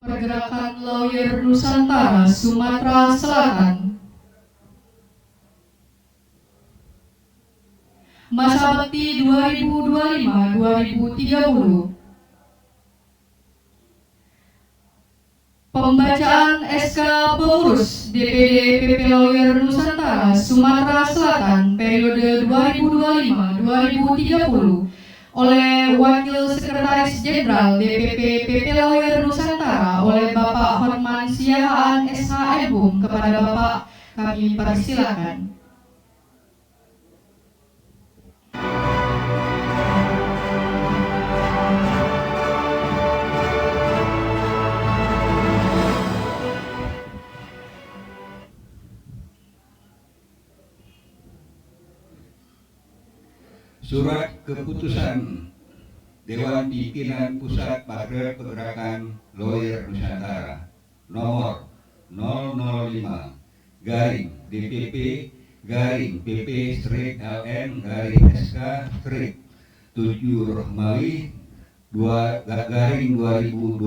Pergerakan Lawyer Nusantara Sumatera Selatan. Masa bakti 2025-2030. Pembacaan SK Pengurus DPD PP Lawyer Nusantara Sumatera Selatan periode 2025-2030 oleh Wakil Sekretaris Jenderal DPP PP Lawyer Nusantara oleh Bapak Hotman Siahaan SHM kepada Bapak kami persilakan. Surat Keputusan Dewan Pimpinan Pusat Partai Pergerakan Lawyer Nusantara nomor 005 garing DPP garing PP/LN garing SK 7 Rohmawi 2 garing 2025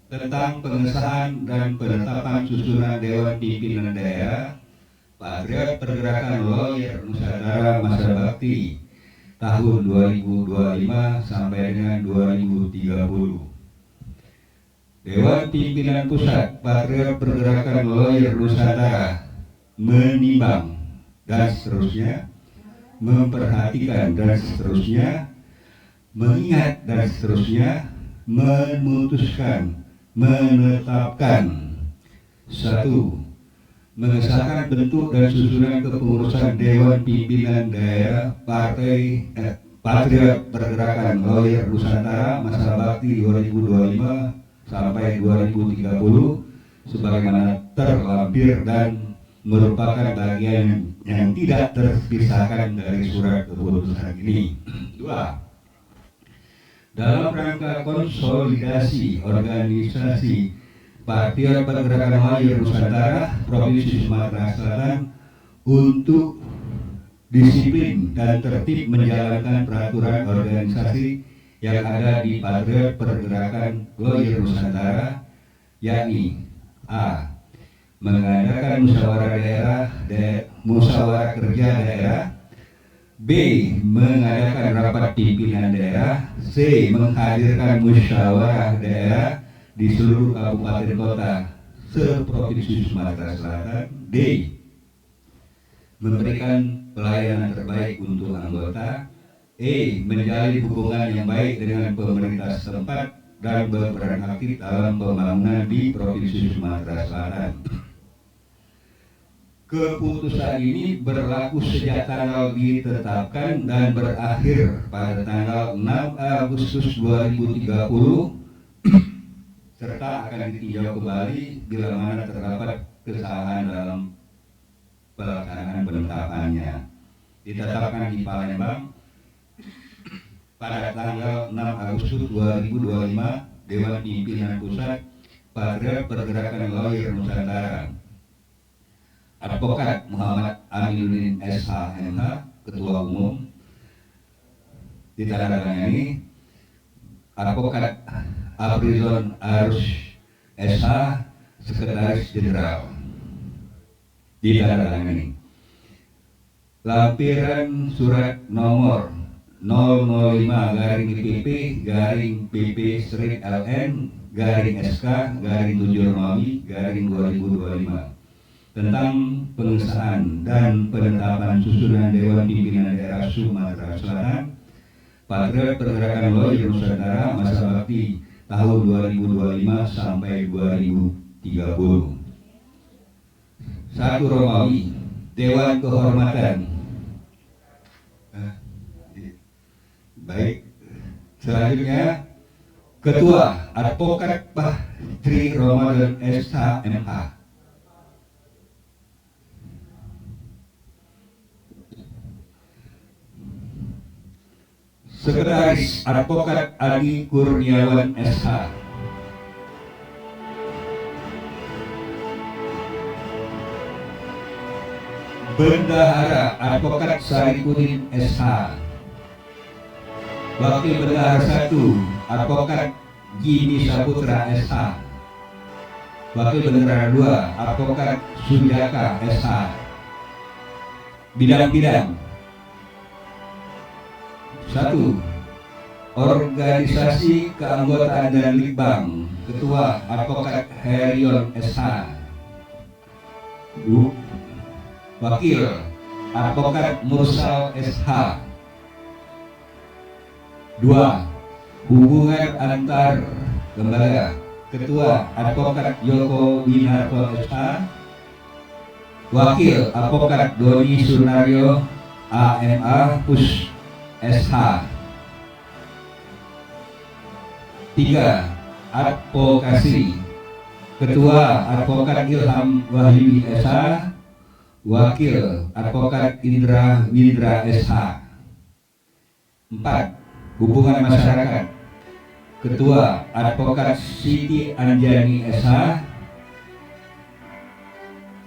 tentang pengesahan dan penetapan susunan Dewan Pimpinan Daerah Partai Pergerakan Lawyer Nusantara masa bakti tahun 2025 sampai dengan 2030. Dewan Pimpinan Pusat Partai Pergerakan Lawyer Nusantara menimbang dan seterusnya, memperhatikan dan seterusnya, mengingat dan seterusnya, memutuskan, menetapkan. 1. Mengesahkan bentuk dan susunan kepengurusan Dewan Pimpinan Daerah Partai Pergerakan Lawyer Nusantara masa bakti 2025 sampai 2030 sebagaimana terlampir dan merupakan bagian yang tidak terpisahkan dari surat keputusan ini. 2. Dalam rangka konsolidasi organisasi Partai Pergerakan Lawyer Nusantara Provinsi Sumatera Selatan untuk disiplin dan tertib menjalankan peraturan organisasi yang ada di Partai Pergerakan Lawyer Nusantara, yakni A. Mengadakan musyawarah kerja daerah, B. Mengadakan rapat pimpinan daerah, C. Menghadirkan musyawarah daerah di seluruh kabupaten kota seprovinsi Sumatera Selatan. D. Memberikan pelayanan terbaik untuk anggota. E. Menjalin hubungan yang baik dengan pemerintah setempat dan berperan aktif dalam pembangunan di Provinsi Sumatera Selatan. Keputusan ini berlaku sejak tanggal ditetapkan dan berakhir pada tanggal 6 Agustus 2030 serta akan ditinjau kembali bila mana terdapat kesalahan dalam pelaksanaan penetapannya. Ditetapkan di Palembang pada tanggal 6 Agustus 2025 Dewan Pimpinan Pusat Partai Pergerakan Lawyer Nusantara. Advokat Muhammad Aminuddin SH, Ketua Umum. Ditandatangani Advokat Abrizon Arus SH, Sekretaris Jenderal. Ditandatangani lampiran surat nomor 005 garing DPP garing PP/LN garing SK garing 7 Romawi garing 2025 tentang pengesahan dan penetapan susunan Dewan Pimpinan Daerah Sumatera Selatan Partai Pergerakan Lawyer Nusantara masa bakti tahun 2025 sampai 2030. 1 Romawi, Dewan Kehormatan. Baik, selanjutnya Ketua Advokat Tri Ramadan SH. Sekretaris Advokat Adi Kurniawan SH. Bendahara Advokat Saripudin SH. Wakil Bendahara 1 Advokat Jimmy Saputra SH. Wakil Bendahara 2 Advokat Sujaka SH. Bidang-bidang 1. Organisasi keanggotaan dan Litbang, Ketua Advokat Herion SH. Wakil Advokat Mursal SH. 2. Hubungan antar lembaga, Ketua Advokat Yoko Winarto SH. Wakil Advokat Doni Sunario AMA PUS SH. 3. Advokasi, Ketua Advokat Ilham Wahyudi SH. Wakil Advokat Indra Windra SH. 4. Hubungan masyarakat, Ketua Advokat Siti Anjani SH.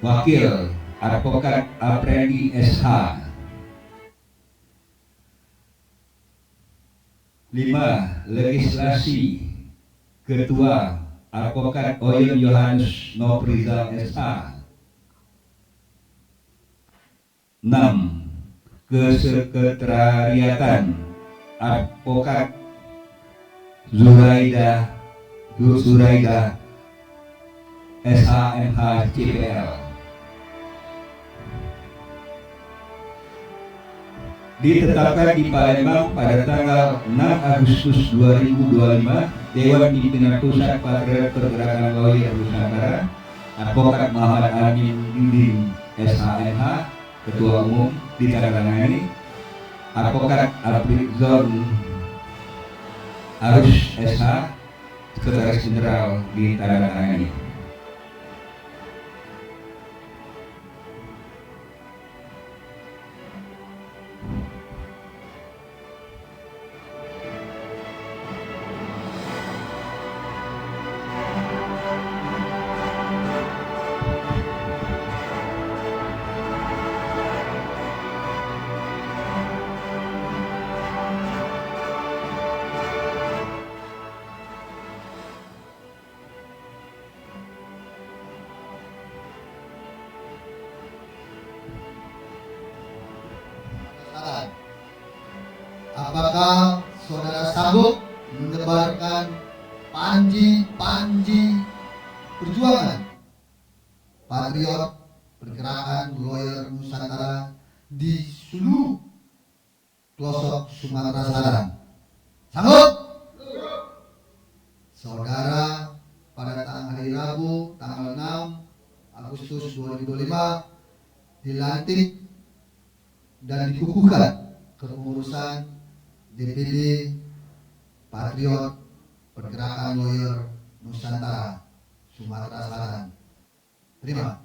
Wakil Advokat Aprendi SH. 5. Legislasi, Ketua Advokat Oyon Yohannes Noprizal SH. 6. Kesekretariatan, Advokat Zuraida SHMH CPL. Ditetapkan di Palembang pada tanggal 6 Agustus 2025, Dewan Pimpinan Pusat Patriot Pergerakan Lawyer Nusantara, Advokat Muhammad Amin Dinding SHMH, Ketua Umum, ditandatangani. Advokat Aprizon Arus SH, Sekretaris Jenderal, ditandatangani. Apakah saudara sanggup menebarkan panji perjuangan Patriot Pergerakan Lawyer Nusantara di seluruh pelosok Sumatera Selatan? Sanggup? Saudara pada hari Rabu tanggal 6 Agustus 2025 dilantik dan dikukuhkan kepengurusan DPD Patriot Pergerakan Lawyer Nusantara Sumatera Selatan. Terima.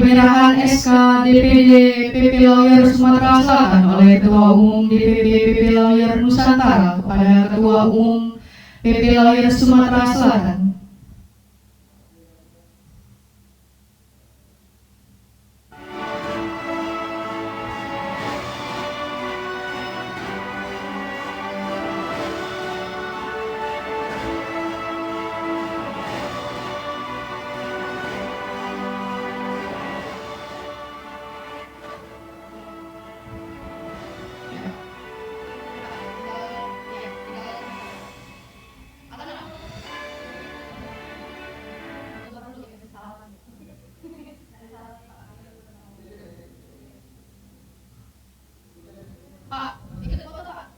penyerahan SK DPD PP Lawyer Sumatera Selatan oleh Ketua Umum DPP PP Lawyer Nusantara kepada Ketua Umum PP Lawyer Sumatera Selatan. Pak, ikut foto Pak.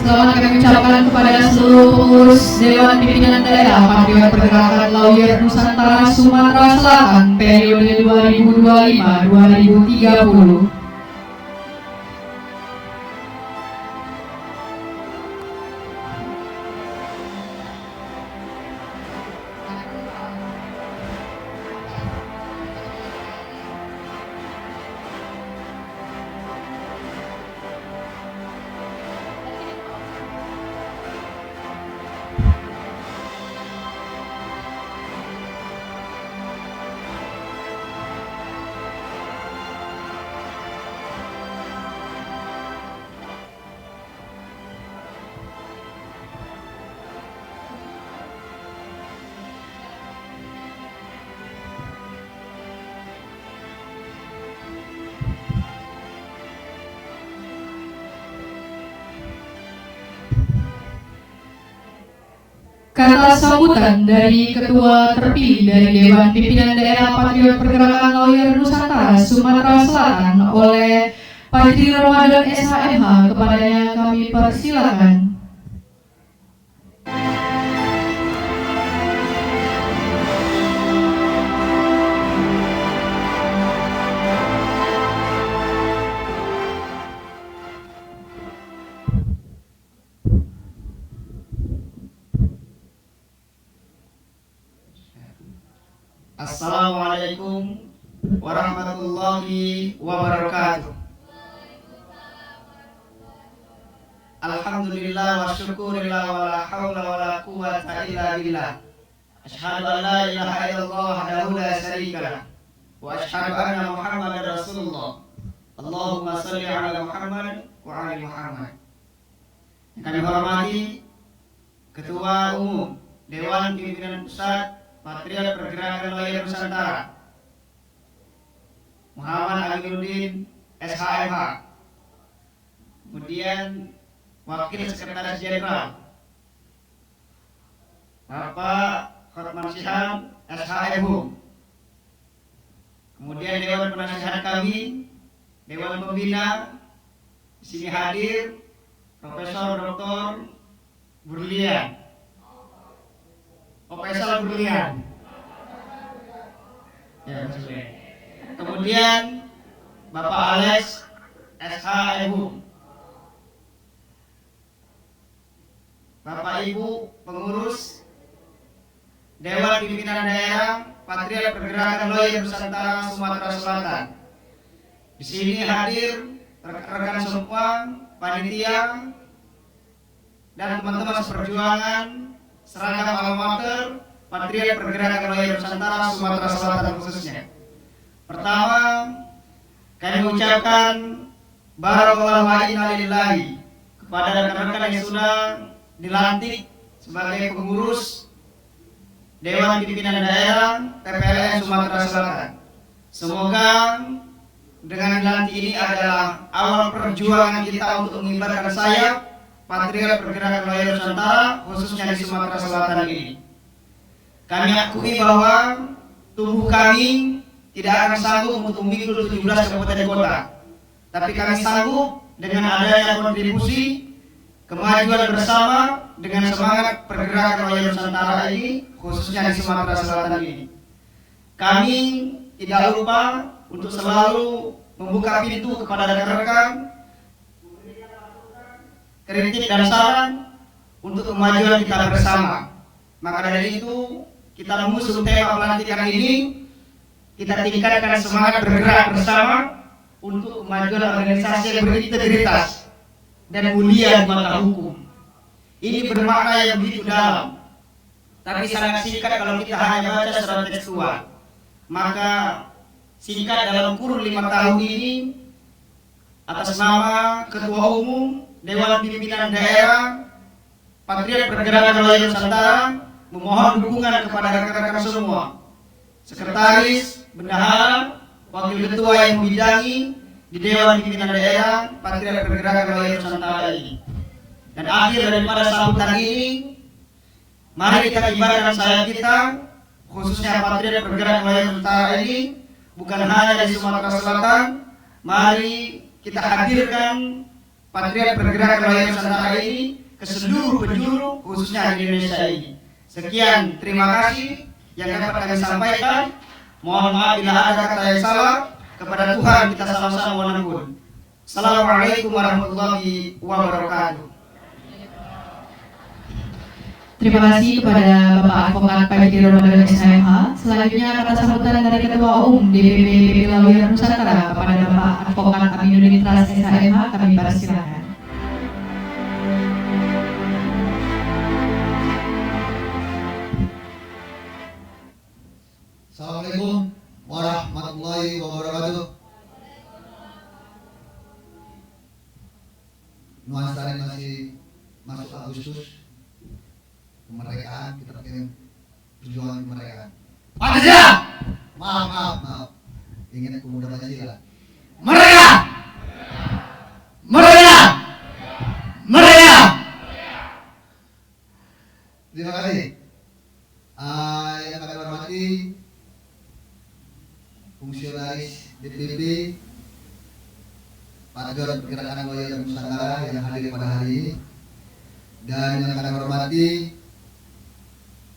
Selamat kami ucapkan kepada seluruh pengurus Dewan Pimpinan Daerah Patriot Pergerakan Lawyer Nusantara Sumatera Selatan periode 2025-2030. Kata sambutan dari Ketua terpilih dari Dewan Pimpinan Daerah Patriot Pergerakan Lawyer Nusantara Sumatera Selatan oleh Fajri Ramadan SHMH, kepadanya kami persilakan. Assalamualaikum warahmatullahi wabarakatuh. Alhamdulillah wa syukurillah wa la hawla wa la quwwata illa billah. Asyhadu an la ilaha illallah wahdahu la syarika lah wa asyhadu anna Muhammadar Rasulullah. Allahumma shalli ala Muhammad wa ali Muhammad. Yang kami hormati Ketua Umum Dewan Pimpinan Pusat Patriot Pergerakan Lawyer Nusantara Muhammad Aminuddin SHMH, kemudian Wakil Sekretaris Jenderal Bapak Hotman Syiham SHMH, kemudian Dewan Penasihat kami, Dewan Pembina, di sini hadir Profesor Dr. Burlian, Profesor Burlian. Ya, kemudian Bapak Alex SH Ebum. Bapak Ibu pengurus Dewan Pimpinan Daerah Patriot Pergerakan Lawyer Nusantara Sumatera Selatan. Di sini hadir rekan-rekan semua, panitia dan teman-teman seperjuangan seragam alma mater Patriot Pergerakan Lawyer Nusantara Sumatera Selatan khususnya. Pertama, kami mengucapkan barakallahu wa inna lillahi kepada rekan-rekan yang sudah dilantik sebagai pengurus Dewan Pimpinan Daerah PPLN Sumatera Selatan. Semoga dengan dilantik ini adalah awal perjuangan kita untuk mengibarkan sayap Patriot Pergerakan Lawyer Nusantara khususnya di Sumatera Selatan ini. Kami akui bahwa tubuh kami tidak akan sanggup untuk memikul 17 kabupaten kota, tapi kami sanggup dengan adanya kontribusi kemajuan bersama dengan semangat pergerakan Lawyer Nusantara ini khususnya di Sumatera Selatan ini. Kami tidak lupa untuk selalu membuka pintu kepada rekan-rekan, kritik dan saran untuk kemajuan kita bersama. Maka dari itu kita mengusung tema pelantikan ini, kita tingkatkan semangat bergerak bersama untuk kemajuan organisasi yang berintegritas dan mulia di mata hukum. Ini bermakna yang begitu dalam, tapi sangat singkat kalau kita hanya baca secara tekstual. Maka singkat dalam kurun 5 tahun ini, atas nama Ketua Umum Dewan Pimpinan Daerah Patriot Pergerakan Lawyer Nusantara memohon dukungan kepada rekan-rekan semua, sekretaris, bendahara, wakil ketua yang membidangi di Dewan Pimpinan Daerah Patriot Pergerakan Lawyer Nusantara ini. Dan akhir daripada sambutan ini, mari kita kibarkan sayap kita, khususnya Patriot Pergerakan Lawyer Nusantara ini, bukan hanya di Sumatera Selatan. Mari kita hadirkan Patriot Pergerakan Lawyer Nusantara ini ke seluruh penjuru, khususnya di Indonesia ini. Sekian, terima kasih yang dapat kami sampaikan. Mohon maaf bila ada kata yang salah. Kepada Tuhan kita sama-sama mohon ampun. Assalamualaikum warahmatullahi wabarakatuh. Terima kasih kepada Bapak Advokat Pak Ramadan SHMH. Selanjutnya kata sambutan dari Ketua Umum DPP PP Lawyer Nusantara kepada Bapak Advokat Aminuddin Tras SHMH kami persilakan. Assalamualaikum warahmatullahi wabarakatuh. Nuansa ini masih masuk Agustus, kemerdekaan, kita pengen perjuangan kemerdekaan. Pancasila. Maaf. Ingat pemuda Pancasila. Merdeka. Merdeka. Merdeka. Terima kasih. Yang kami hormati fungsionaris DPP Patriot Pergerakan Lawyer Nusantara yang hadir pada hari ini, dan yang kami hormati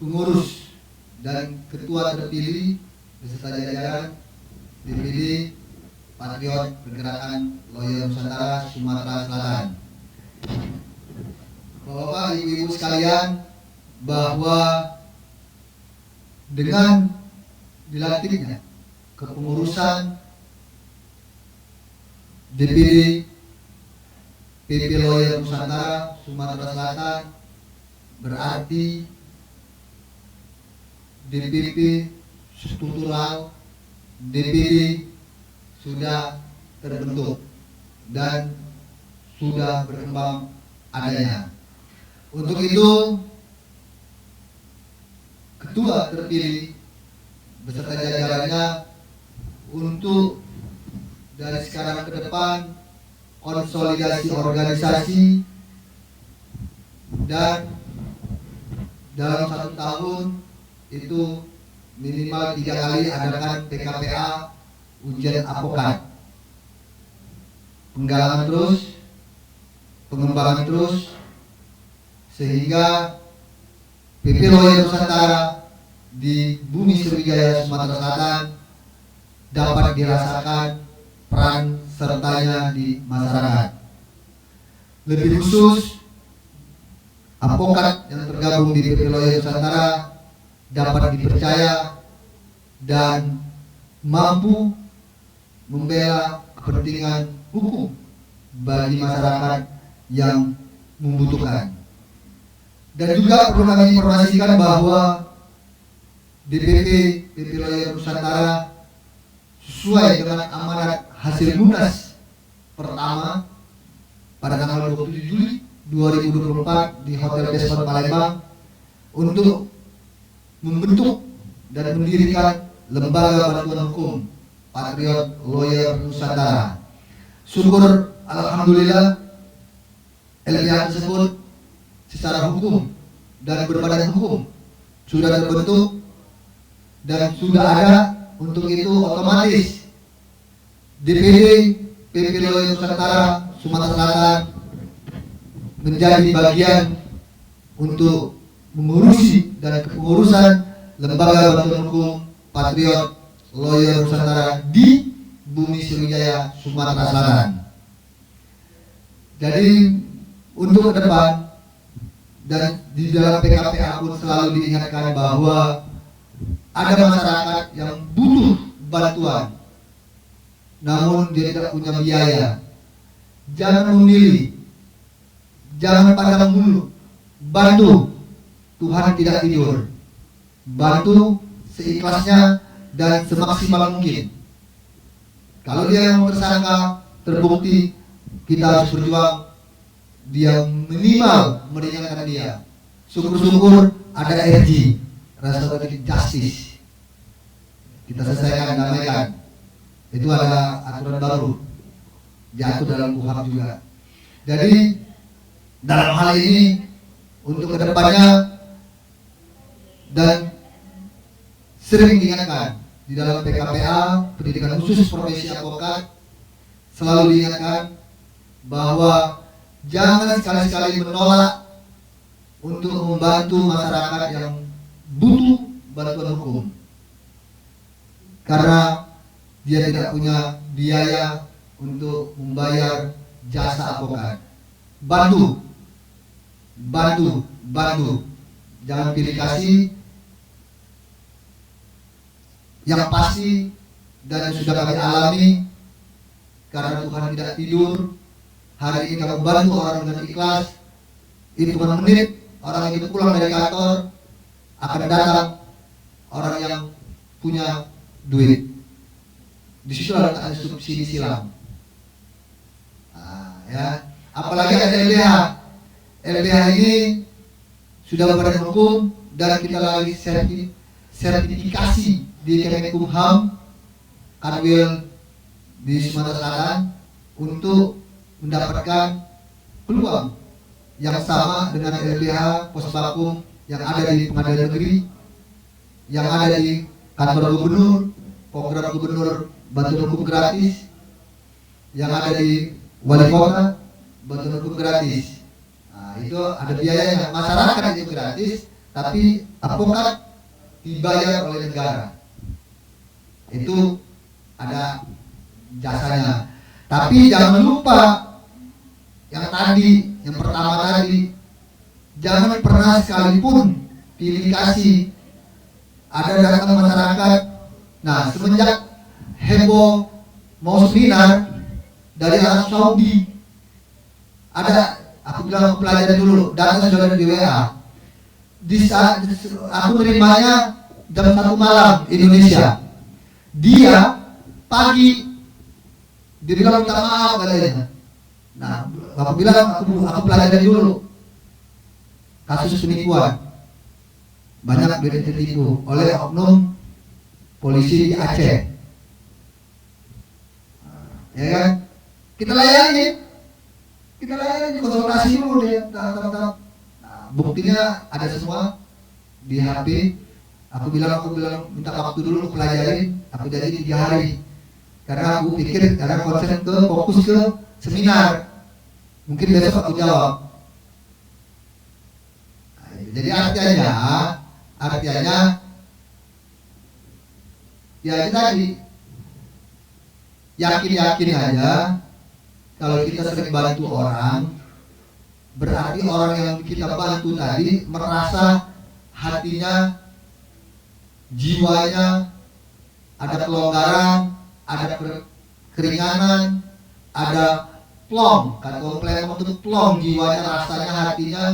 pengurus dan ketua terpilih beserta jajaran DPD Patriot Pergerakan Lawyer Nusantara Sumatera Selatan. Bapak-bapak, ibu-ibu sekalian, bahwa dengan dilantiknya kepengurusan DPD PP Lawyer Nusantara Sumatera Selatan berarti DPP struktural DPD sudah terbentuk dan sudah berkembang adanya. Untuk itu, ketua terpilih beserta jajarannya untuk dari sekarang ke depan konsolidasi organisasi dan dalam 1 tahun itu minimal 3 kali adakan PKPA, ujian apokat, penggalangan terus, pengembangan terus, sehingga PP Lawyer Nusantara di bumi Sriwijaya Sumatera Selatan dapat dirasakan peran sertanya di masyarakat. Lebih khusus, advokat yang tergabung di PP Lawyer Nusantara dapat dipercaya dan mampu membela kepentingan hukum bagi masyarakat yang membutuhkan. Dan juga perlu kami informasikan bahwa DPP PP Lawyer Nusantara sesuai dengan amanat hasil munas pertama pada tanggal 27 Juli 2024 di Hotel Desmond Palembang untuk membentuk dan mendirikan lembaga bantuan hukum Patriot Lawyer Nusantara. Syukur alhamdulillah LBH tersebut secara hukum dan berbadan hukum sudah terbentuk dan sudah ada. Untuk itu otomatis DPD PP Lawyer Nusantara Sumatera Selatan menjadi bagian untuk mengurusi dan kepengurusan lembaga bantuan hukum Patriot Lawyer Nusantara di Bumi Sriwijaya Sumatera Selatan. Jadi untuk ke depan dan di dalam PKPA pun selalu diingatkan bahwa ada masyarakat yang butuh bantuan, namun dia tidak punya biaya. Jangan memilih, jangan pandang bulu, bantu. Tuhan tidak tidur. Bantu seikhlasnya dan semaksimal mungkin. Kalau dia yang tersangka terbukti, kita harus berjuang. Dia minimal meringankan dia. Syukur-syukur ada RG, restoratif justice. Kita selesaikan, damaikan. Itu ada aturan baru, diatur dalam KUHP juga. Jadi dalam hal ini untuk kedepannya dan sering diingatkan di dalam PKPA pendidikan khusus profesi advokat selalu diingatkan bahwa jangan sekali-sekali menolak untuk membantu masyarakat yang butuh bantuan hukum. Karena dia tidak punya biaya untuk membayar jasa advokat. Bantu, bantu, bantu. Jangan pilih kasih. Yang pasti dan yang sudah kami alami, karena Tuhan tidak tidur. Hari ini kami bantu orang dengan ikhlas. Hitungan menit orang itu pulang dari kantor, akan datang orang yang punya duit. Di situ ada subsidi silang. Nah, ya. Apalagi ada LBH. LBH ini sudah berbadan hukum dan kita lagi sertifikasi di Kemenkumham Kanwil di Sumatera Selatan untuk mendapatkan peluang yang sama dengan LBH Posbakum yang ada di Pengadilan Negeri, yang ada di kantor gubernur, program gubernur bantuan hukum gratis, yang ada di wali kota bantuan hukum gratis. Nah, itu ada biayanya. Masyarakat itu gratis, tapi advokat dibayar oleh negara. Itu ada jasanya. Tapi jangan lupa yang tadi, yang pertama tadi, jangan pernah sekalipun pilih kasih. Ada datang masyarakat. Nah, semenjak heboh mau seminar dari Arab Saudi, ada, aku bilang pelajari dulu, data sudah ada di WA. Di saat aku nerimanya jam 1 malam Indonesia, dia pagi dia bilang minta maaf katanya. Nah, aku bilang aku pelajari dulu kasus penipuan. Banyak duit tertipu oleh oknum polisi di Aceh. Ya kan? Kita layani konsultasi dulu dia. Nah, buktinya ada semua di HP. Aku bilang minta waktu dulu pelajarin. Aku janji 3 hari. Karena aku pikir karena konsen ke fokus ke seminar. Mungkin besok aku jawab. Nah, jadi artinya ya itu tadi yakin-yakin aja kalau kita sering bantu orang, berarti orang yang kita bantu tadi merasa hatinya, jiwanya ada kelonggaran, ada keringanan, ada plong, kata orang Palembang itu plong jiwanya, rasanya, hatinya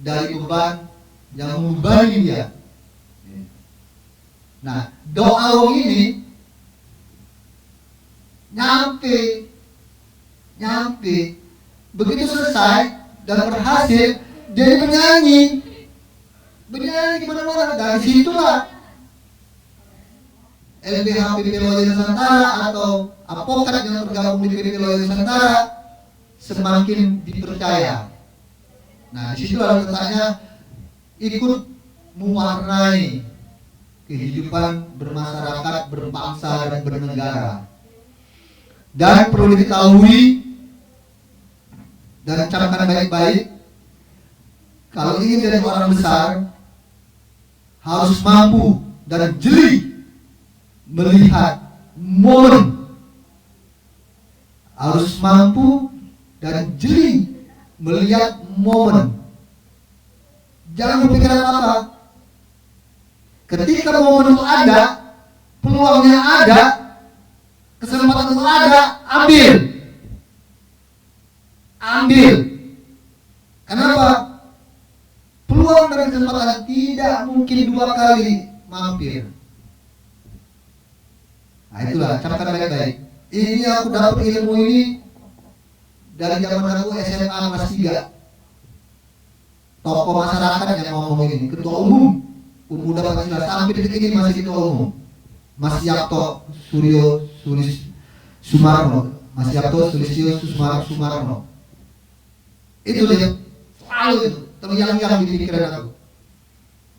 dari beban yang membebani dia. Nah, doa wong ini nyampe, begitu selesai dan berhasil, dia bernyanyi kemana-mana. Dari situlah LBH PP Loya Nusantara atau apokat yang tergabung di PP Loya Nusantara semakin dipercaya. Nah, disitulah letaknya ikut mewarnai kehidupan bermasyarakat, berbangsa dan bernegara. Dan perlu diketahui dan camkan baik-baik, kalau ingin jadi orang besar harus mampu dan jeli melihat momen, harus mampu dan jeli melihat momen. Jangan berpikir apa-apa. Ketika momen itu ada, peluangnya ada, kesempatan itu ada, ambil. Kenapa? Peluang dan kesempatan tidak mungkin dua kali mampir. Nah, itulah, camkan baik-baik. Ini aku dapat ilmu ini dari zaman aku SMA kelas 3. Tokoh masyarakat yang ngomong ini, ketua umum pemuda Pancasila sampai detik ini masih ketua umum, Mas Yapto Suryo Sumarno, Mas Yapto Sulisio Sumarno. Itu dia selalu itu terngiang-ngiang di pikiran aku.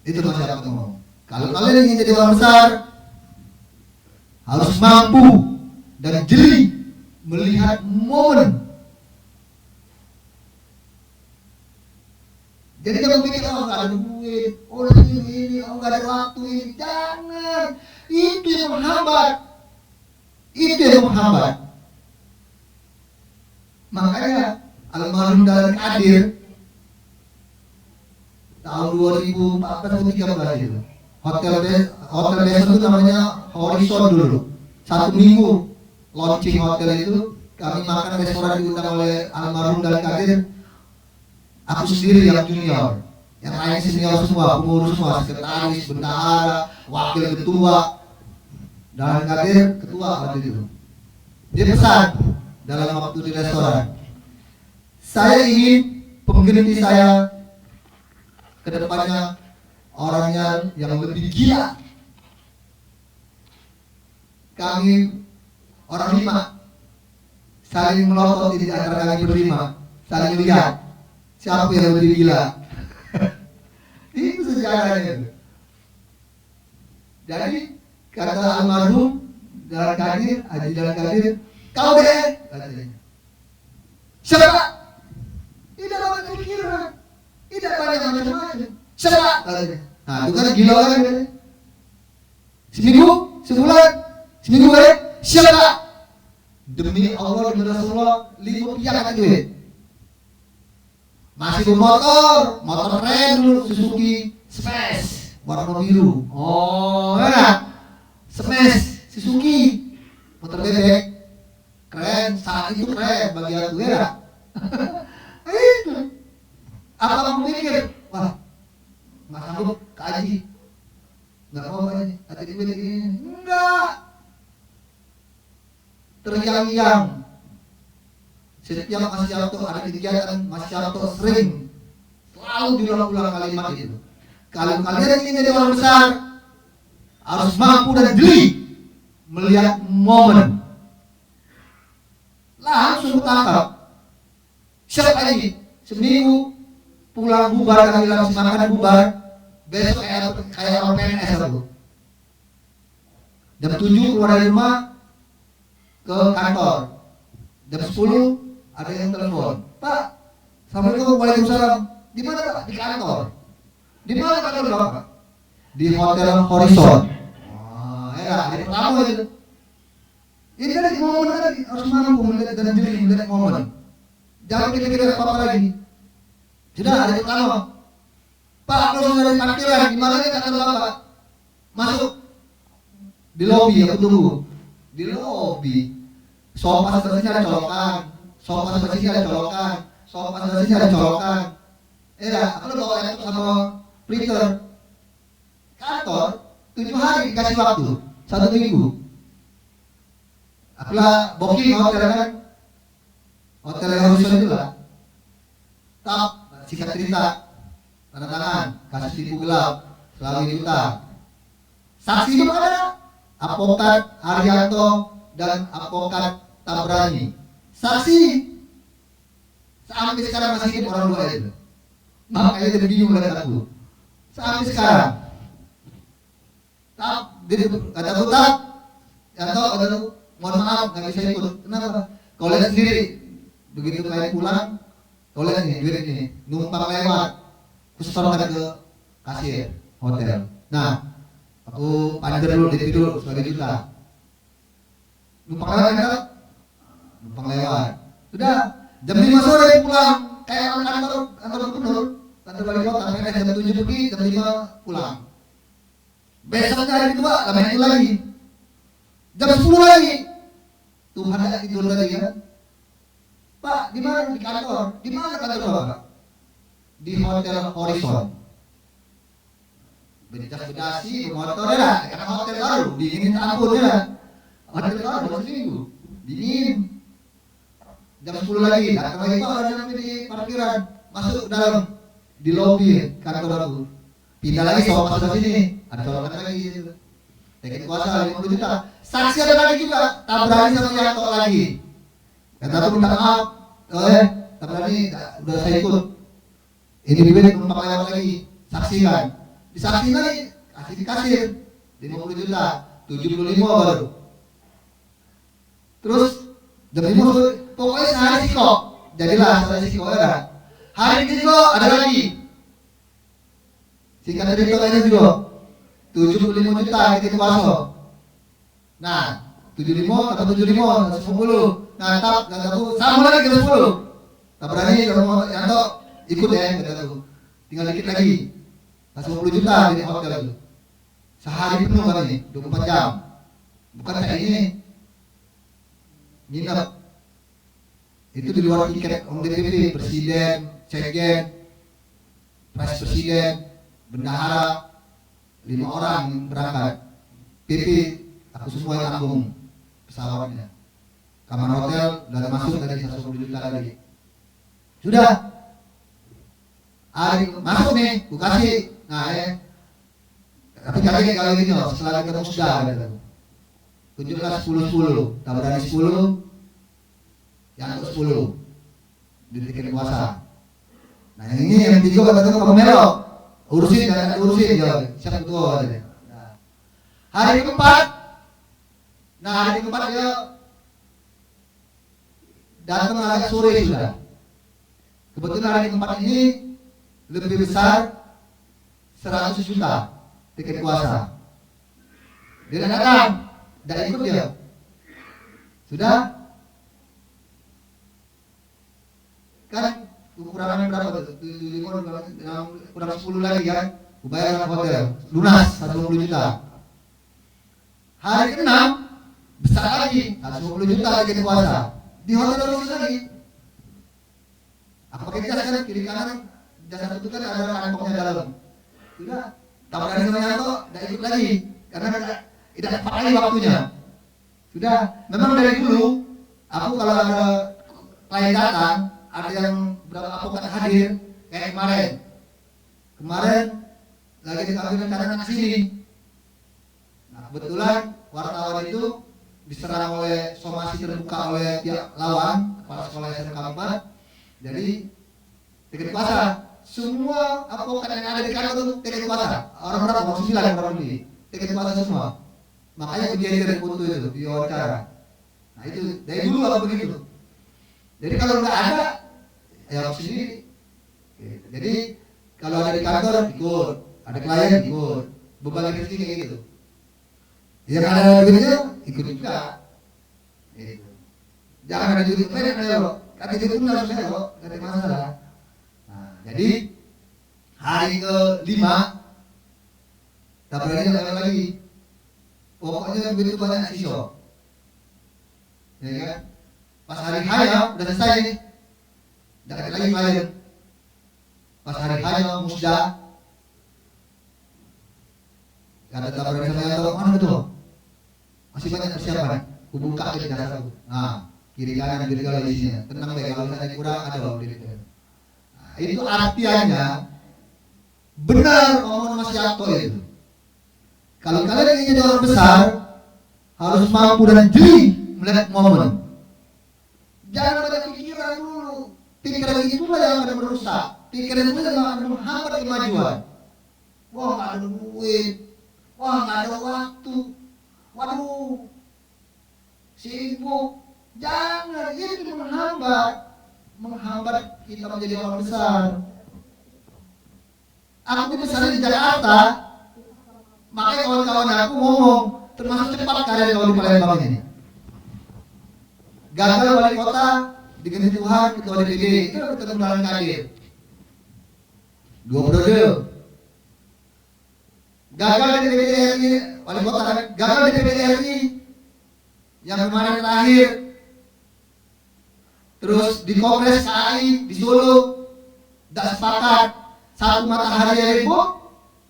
Itu Mas Yapto ngomong. Kalau kalian ingin jadi orang besar, harus mampu dan jeli melihat momen. Jadi jangan pikir, oh nggak ada duit, oh ini, oh nggak ada waktu ini. Jangan, itu yang menghambat. Makanya almarhum Dahlan Kadir tahun 2014-2013 itu, hotel desa itu namanya Horizon dulu. 1 minggu launching hotel itu, kami makan restoran diundang oleh almarhum Dahlan Kadir. Aku sendiri yang junior, yang lain senior semua, pengurus semua, sekretaris, bendahara, wakil ketua, dan Kadir ketua waktu itu. Dia pesan dalam waktu di restoran, saya ingin pengganti saya kedepannya orangnya yang lebih gila. Kami orang 5 saling melotot di antara kami berlima, saling lihat siapa yang lebih gila. Itu sejarahnya. Jadi kata almarhum Dahlan Kadir, Haji Dahlan Kadir, kau deh, katanya. Siapa? Tidak banyak pikiran, tidak banyak macam-macam. Siapa? Katanya. Nah, itu kan gila kan? Seminggu, sebulan, seminggu kan? Siapa? Demi Allah, demi Rasulullah, 5 piala duit. Masih bermotor, motor keren dulu, Suzuki Smash warna biru. Oh, enak. Smash Suzuki motor bebek keren, saat itu keren bagi aku ya. Itu apa kamu pikir? Wah, nggak sanggup kaji, nggak mau kaji, hati duit ini enggak, teriang-iang. Setiap Mas Yarto ada kegiatan, Mas Yarto sering selalu diulang-ulang kalimat itu. Kalau kalian ingin jadi orang besar, harus mampu dan jeli melihat momen. Langsung tangkap. Siapa ini? Seminggu pulang bubar, kami langsung makan bubar. Besok kayak orang PNS aku. Jam 7 keluar dari rumah ke kantor. Jam 10 ada yang telepon, Pak, Assalamualaikum, Waalaikumsalam. Di mana Pak? Di kantor. Di mana kantor Bapak? Di Hotel Horizon. Oh, ya, di pertama itu. Ini dari momen tadi harus mampu melihat dan jeli melihat momen. Jangan kita apa-apa lagi. Sudah hari pertama. Pak, kalau sudah dari parkiran, gimana nih kata Bapak? Masuk di lobi, aku tunggu. Di lobi. Sofa sebelah sini ada colokan, sofa sebelah sini ada colokan, sofa sebelah sini ada colokan. Aku bawa laptop sama printer. Kantor 7 hari dikasih waktu, 1 minggu. Akulah booking hotel kan, hotel Horizon itu lah. Tak, singkat cerita, tanda tangan, kasus tipu gelap, selalu juta. Saksi itu ada, Advokat Haryanto dan Advokat Tabrani. Saksi, sampai sekarang masih hidup orang dua itu. Makanya dia bingung melihat aku. Sampai sekarang. Tak, dia kata aku tak, Yanto, kata aku, mohon maaf, nggak bisa ikut. Kenapa? Kau lihat sendiri, begitu kalian pulang, kau lihat nih, duit ini, numpang lewat, kusetorkan ke kasir hotel. Nah, aku panjer dulu, DP dulu, sebagai juta. Numpang lewat kan? Numpang lewat. Sudah, jam 5 sore pulang, kayak kantor gubernur, kantor wali kota, sampai jam 7 pergi, jam 5 pulang. Besoknya hari kedua, lama itu lagi. Jam 10 lagi. Tuhan ada tidur tadi kan? Pak, di mana? Di kantor. Di mana kantor Bapak? Di Hotel Horizon. Bedasi, motor ya, karena hotel baru, dingin ampun ya. Hotel baru baru seminggu, dingin. Jam 10 lagi, datang lagi Pak, ada yang di parkiran, masuk ke dalam, di lobi kantor aku. Pindah lagi soal masuk sini, ada colokan lagi. Tiket kuasa 50 juta. Saksi ada lagi juga, Tabrani sama Yanto lagi. Kata aku minta maaf, Tabrani udah saya ikut. Ini duit numpang lewat lagi, saksikan. Disaksikan lagi, kasih di kasir 50 juta, 75 baru. Terus jam 5 pokoknya sehari siko, jadilah sehari siko ada. Hari siko ada lagi. Singkat cerita lainnya juga 75 juta tiket kuasa. Nah, 75 atau 75, 10. Nah, aku sama lagi ke 10. Tak berani kalau Yanto ikut ya, kataku. Tinggal dikit lagi. Kasih 50 juta di hotel itu. Sehari penuh kami, 24 jam. Bukan kayak ini. Nginep. Itu di luar tiket Om DPP, presiden, sekjen, vice presiden, bendahara, 5 orang berangkat. PP aku semua yang tanggung pesawatnya. Kamar hotel dan masuk dari 110 juta lagi. Sudah. Hari masuk nih, ku kasih. Nah tapi kaget kalau gini loh, setelah ketemu sudah kata. Tunjuklah 10-10, Tabrani 10, yang 10 di tiket kuasa. Nah yang ini yang 3 kata kamu melo, urusin ya, siapa ketua katanya. Nah, hari keempat dia datang agak sore sudah. Kebetulan hari keempat ini lebih besar 100 juta tiket kuasa. Dia datang, tidak ikut dia. Sudah? Kan ukurannya berapa tuh? Kurang 10 lagi kan? Bayar hotel, lunas 150 juta. Hari ke-6 besar lagi, 150 juta tiket kuasa. Di hotel terus lagi. Aku pakai jas kan, kiri kanan jas itu kan ada kantongnya dalam. Sudah, Tabrani sama Yanto tidak ikut lagi karena tidak tepat lagi waktunya. Sudah, memang dari dulu aku kalau ada klien datang, ada yang berapa advokat hadir kayak kemarin lagi diambil cadangan sini. Nah kebetulan wartawan itu diserang oleh somasi terbuka oleh pihak lawan, kepala sekolah SMK 4. Jadi tiket kuasa semua advokat yang ada di kantor itu tiket kuasa. Orang berapa? Orang 9 orang ini tiket kuasa semua. Makanya kejadian dari foto itu di wawancara. Nah itu dari dulu apa begitu. Jadi kalau nggak ada ya harus sendiri. Jadi kalau ada di kantor ikut, ada klien ikut, berbagi rezeki kayak gitu. Yang ada duitnya ikut juga. Itu. Jangan ada YouTube belok. Kata itu pun harus belok, kata masalah. Nah, jadi hari ke-5 tak berani lagi. Pokoknya begitu banyak siswa. Ya kan? Pas hari hanya udah selesai nih. Udah ada lagi klien. Pas hari hanya musda. Kata tak berani saya tahu mana tuh. Masih banyak persiapan. Kubuka ke dasar aku. Nah, kiri kanan di sini. Tenang baik, kalau misalnya kurang ada di situ. Nah, itu artinya benar omongan Mas Yanto itu. Kalau kalian ingin jadi orang besar, harus mampu dan jeli melihat momen. Jangan pada pikiran dulu. Pikiran itulah yang akan merusak. Pikiran itu yang akan menghambat kemajuan. Wah, nggak ada duit. Wah, nggak ada waktu. Waduh, sibuk. Jangan, itu menghambat kita menjadi orang besar. Aku besar di Jakarta, makanya kawan-kawan aku ngomong, termasuk cepat kalian kalau di Palembang ini. Gagal wali kota, diganti Tuhan ketua DPD, itu ketemu dalam kadir. 2 periode. Gagal di DPD RI, wali kota, gagal di DPD RI, yang kemarin terakhir. Terus di Kongres KAI di Solo, tidak sepakat 1 matahari yang ribut,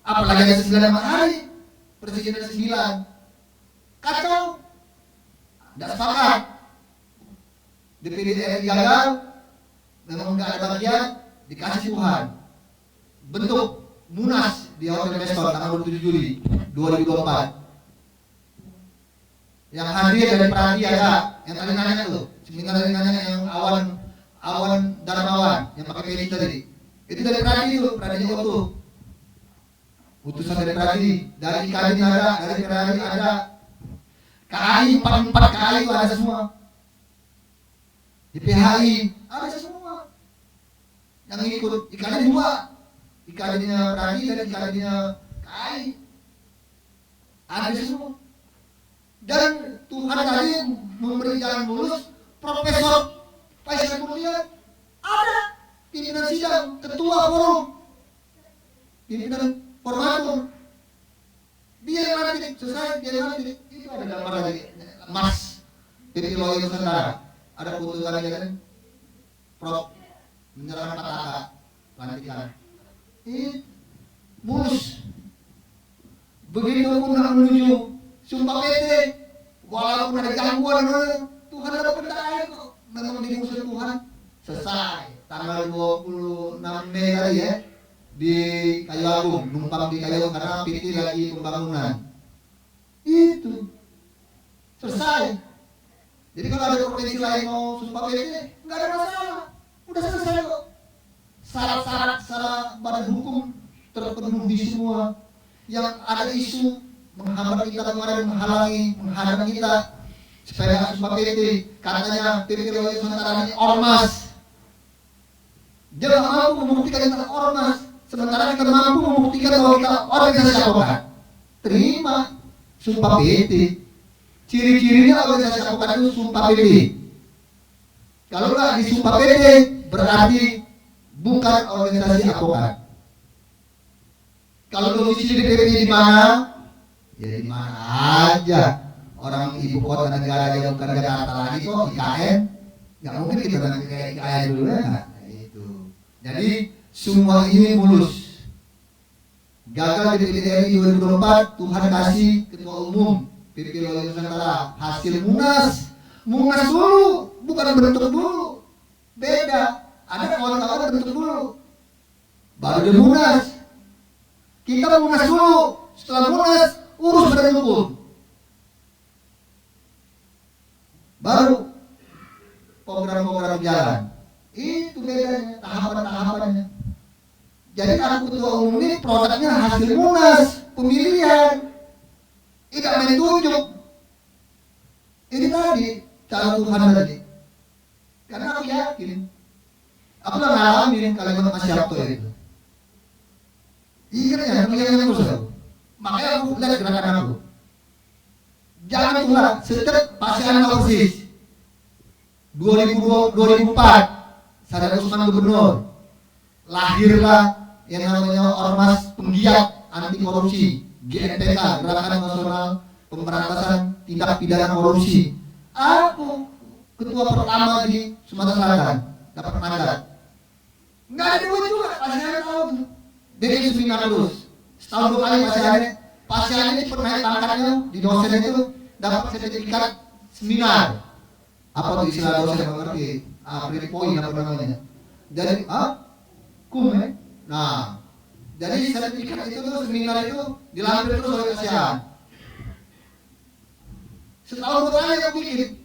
apalagi ada 9 matahari, presiden ada 9, kacau, tidak sepakat. DPD RI gagal, memang nggak ada bagian, dikasih Tuhan. Bentuk Munas di Hotel Investor tanggal 27 Juli 2024. Yang hadir dari Pradi ada, yang tadi nanya tuh, seminar tadi nanya yang awan Darmawan, yang pakai peci tadi. Itu dari Pradi itu, Pradi Oto. Utusan dari Pradi, dari Kadin ada, dari Ferrari ada. KAI 44 KAI itu ada semua. Di PHI ada semua. Yang ikut IKADin 2, IKADinnya Pradi dan IKADinnya KAI. Ada semua. Dan Tuhan tadi memberi jalan mulus. Profesor Faisal Kurniawan ada, pimpinan sidang, ketua forum, pimpinan formatur. Dia yang nanti selesai, dia yang nanti itu ada gambar lagi Mas PP Loyo Nusantara. Ada foto lagi kan, Prof menyerahkan pataka pelantikan. Ini mulus. Begitu pun menuju Sumpah PT, walaupun ada gangguan, Tuhan ada pendaya kok. Memang dimusuh Tuhan. Selesai tanggal 26 Mei tadi ya, di Kayu Agung, numpang di Kayu Agung karena PT lagi pembangunan. Itu selesai. Jadi kalau ada provinsi lain mau sumpah PT, nggak ada masalah. Udah selesai kok. Syarat-syarat secara badan hukum terpenuhi semua. Yang ada isu menghambat kita kemarin, menghadang kita supaya nggak sumpah PT. Katanya PP Loyo Nusantara ini ormas. Dia nggak mampu membuktikan kita ormas, sementara kita mampu membuktikan bahwa kita organisasi advokat. Terima sumpah PT. Ciri-cirinya organisasi advokat itu sumpah PT. Kalau nggak disumpah PT berarti bukan organisasi advokat. Kalau domisili DPP di mana? Ya di mana aja. Orang ibu kota negara yang bukan Jakarta lagi kok IKN. Nggak mungkin kita nanti kayak IKN dulu ya. Nah, itu. Jadi semua ini mulus. Gagal di DPD RI 2024, Tuhan kasih ketua umum PP Loyo Nusantara. Hasil Munas dulu, bukan bentuk dulu. Beda. Ada kawan-kawan bentuk dulu. Baru dia Munas. Kita Munas dulu. Setelah Munas urus badan hukum. Baru program-program jalan. Itu bedanya, tahapan-tahapannya. Jadi aku ketua umum ini produknya hasil Munas, pemilihan. Tidak main tunjuk. Ini tadi cara Tuhan tadi. Karena aku yakin. Aku udah ngalamin kalimat Mas Yanto itu. Iya kan ya, yang terus aku. Makanya aku lihat gerakan aku. Jangan tunggu, setiap pasti anak persis. 2004 Sadat Usman gubernur, lahirlah yang namanya Ormas Penggiat Anti Korupsi, GNPK, Gerakan Nasional Pemberantasan Tindak Pidana Korupsi. Aku ketua pertama di Sumatera Selatan, dapat mandat. Nggak ada duit juga, pasiennya tahu tuh. Dia seminar terus, setahun 2 kali pasiennya cepat naik pangkatnya di dosen itu dapat sertifikat seminar. Apa tuh istilah dosen yang mengerti? Credit point apa namanya? Jadi, Nah, jadi sertifikat itu tuh seminar itu dilampir terus oleh ASEAN. Setahun 2 kali aku bikin,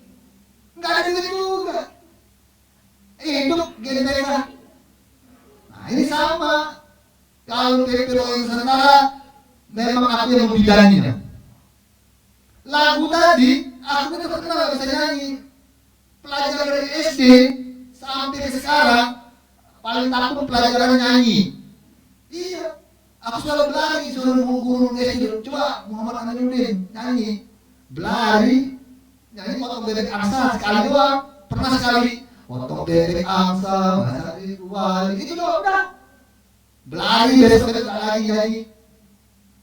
nggak ada duit juga. Hidup GNPK. Nah ini sama. Kalau PP Loyang Nusantara memang aku yang membidanginya. Lagu tadi aku itu terkenal bisa nyanyi. Pelajar dari SD sampai sekarang paling takut pelajaran nyanyi. Iya, aku selalu berlari suruh guru SD. Coba Muhammad Aminuddin nyanyi, berlari nyanyi potong bebek angsa sekali doang. Pernah sekali potong bebek angsa masa itu wali itu doang udah. Berlari besok lagi nyanyi.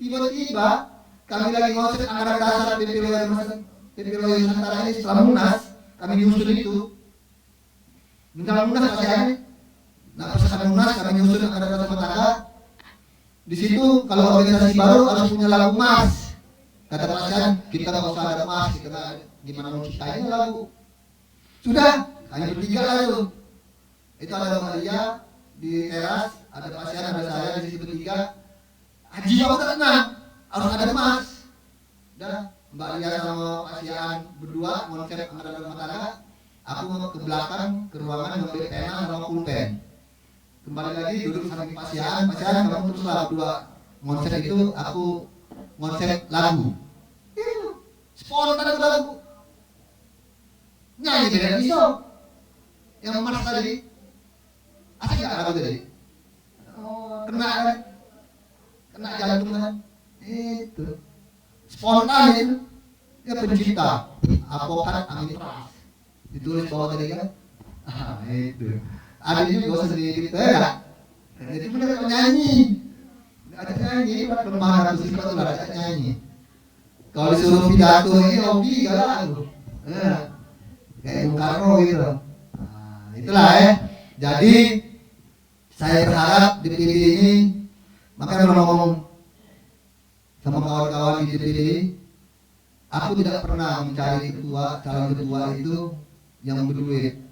Tiba-tiba kami lagi ngonsep anggaran dasar PP Loyang Nusantara ini setelah Munas. Kami nyusun itu menjelang Munas pasiennya. Nah persiapan Munas kami nyusun anggaran dasar rumah tangga. Di situ kalau organisasi baru harus punya lagu mas. Kata pasien kita nggak usah ada mas, kita gimana mau ciptain lagu. Sudah, kami bertiga lalu. Itu ada Mbak Lia di teras, ada pasien, ada saya di situ bertiga. Haji aku udah tenang, harus ada mas. Dan Mbak Lia sama pasien berdua konsep anggaran rumah tangga. Aku ke belakang ke ruangan ngambil pena sama pulpen. Kembali lagi duduk samping pasien kamu teruslah berdua konsep itu, aku konsep lagu. Itu spontan lagu. Nyanyi beda iso. Yang mas tadi asik nggak lagu tadi? Oh, kena kan? Kena jantung kan? Itu spontan itu. Dia pencipta. Apokat Amin Pras. Ditulis bawah tadi kan? Itu. Ada juga sendiri kita. Jadi mereka nyanyi. Ada nyanyi, kelemahan atau sifat itu ada nyanyi. Kalau disuruh pidato ini hobi gak lagu. Kayak Bung Karno gitu. Nah, itulah ya. Jadi saya berharap DPD ini, makanya ngomong sama kawan-kawan di DPD, aku tidak pernah mencari calon ketua itu yang berduit.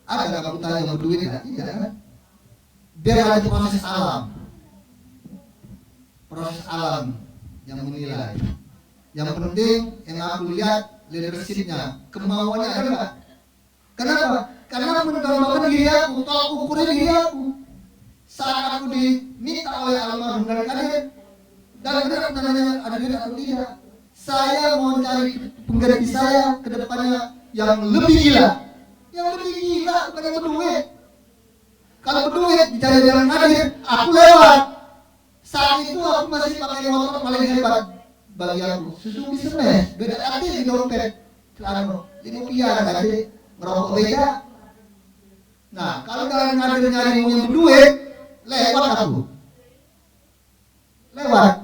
Ada nggak tanya yang berduit nggak? Tidak kan? Biar ada proses alam yang menilai. Yang penting yang aku lihat leadershipnya, kemauannya ada nggak? Kenapa? Karena menggambarkan diri aku, tolak ukurnya diri aku. Saat aku diminta oleh almarhum dan kader, dan kader nanya ada diri atau tidak, saya mau cari pengganti saya ke depannya yang lebih gila. Yang lebih gila bukan yang berduit. Kalau berduit bicara jalan kadir, aku lewat. Saat itu aku masih pakai motor paling hebat bagi aku. Suzuki Smash, beda arti di dompet. Celana, Rupiah tadi ngerokok beda. Nah, kalau dalam kadir nyari yang berduit, lewat aku. Lewat.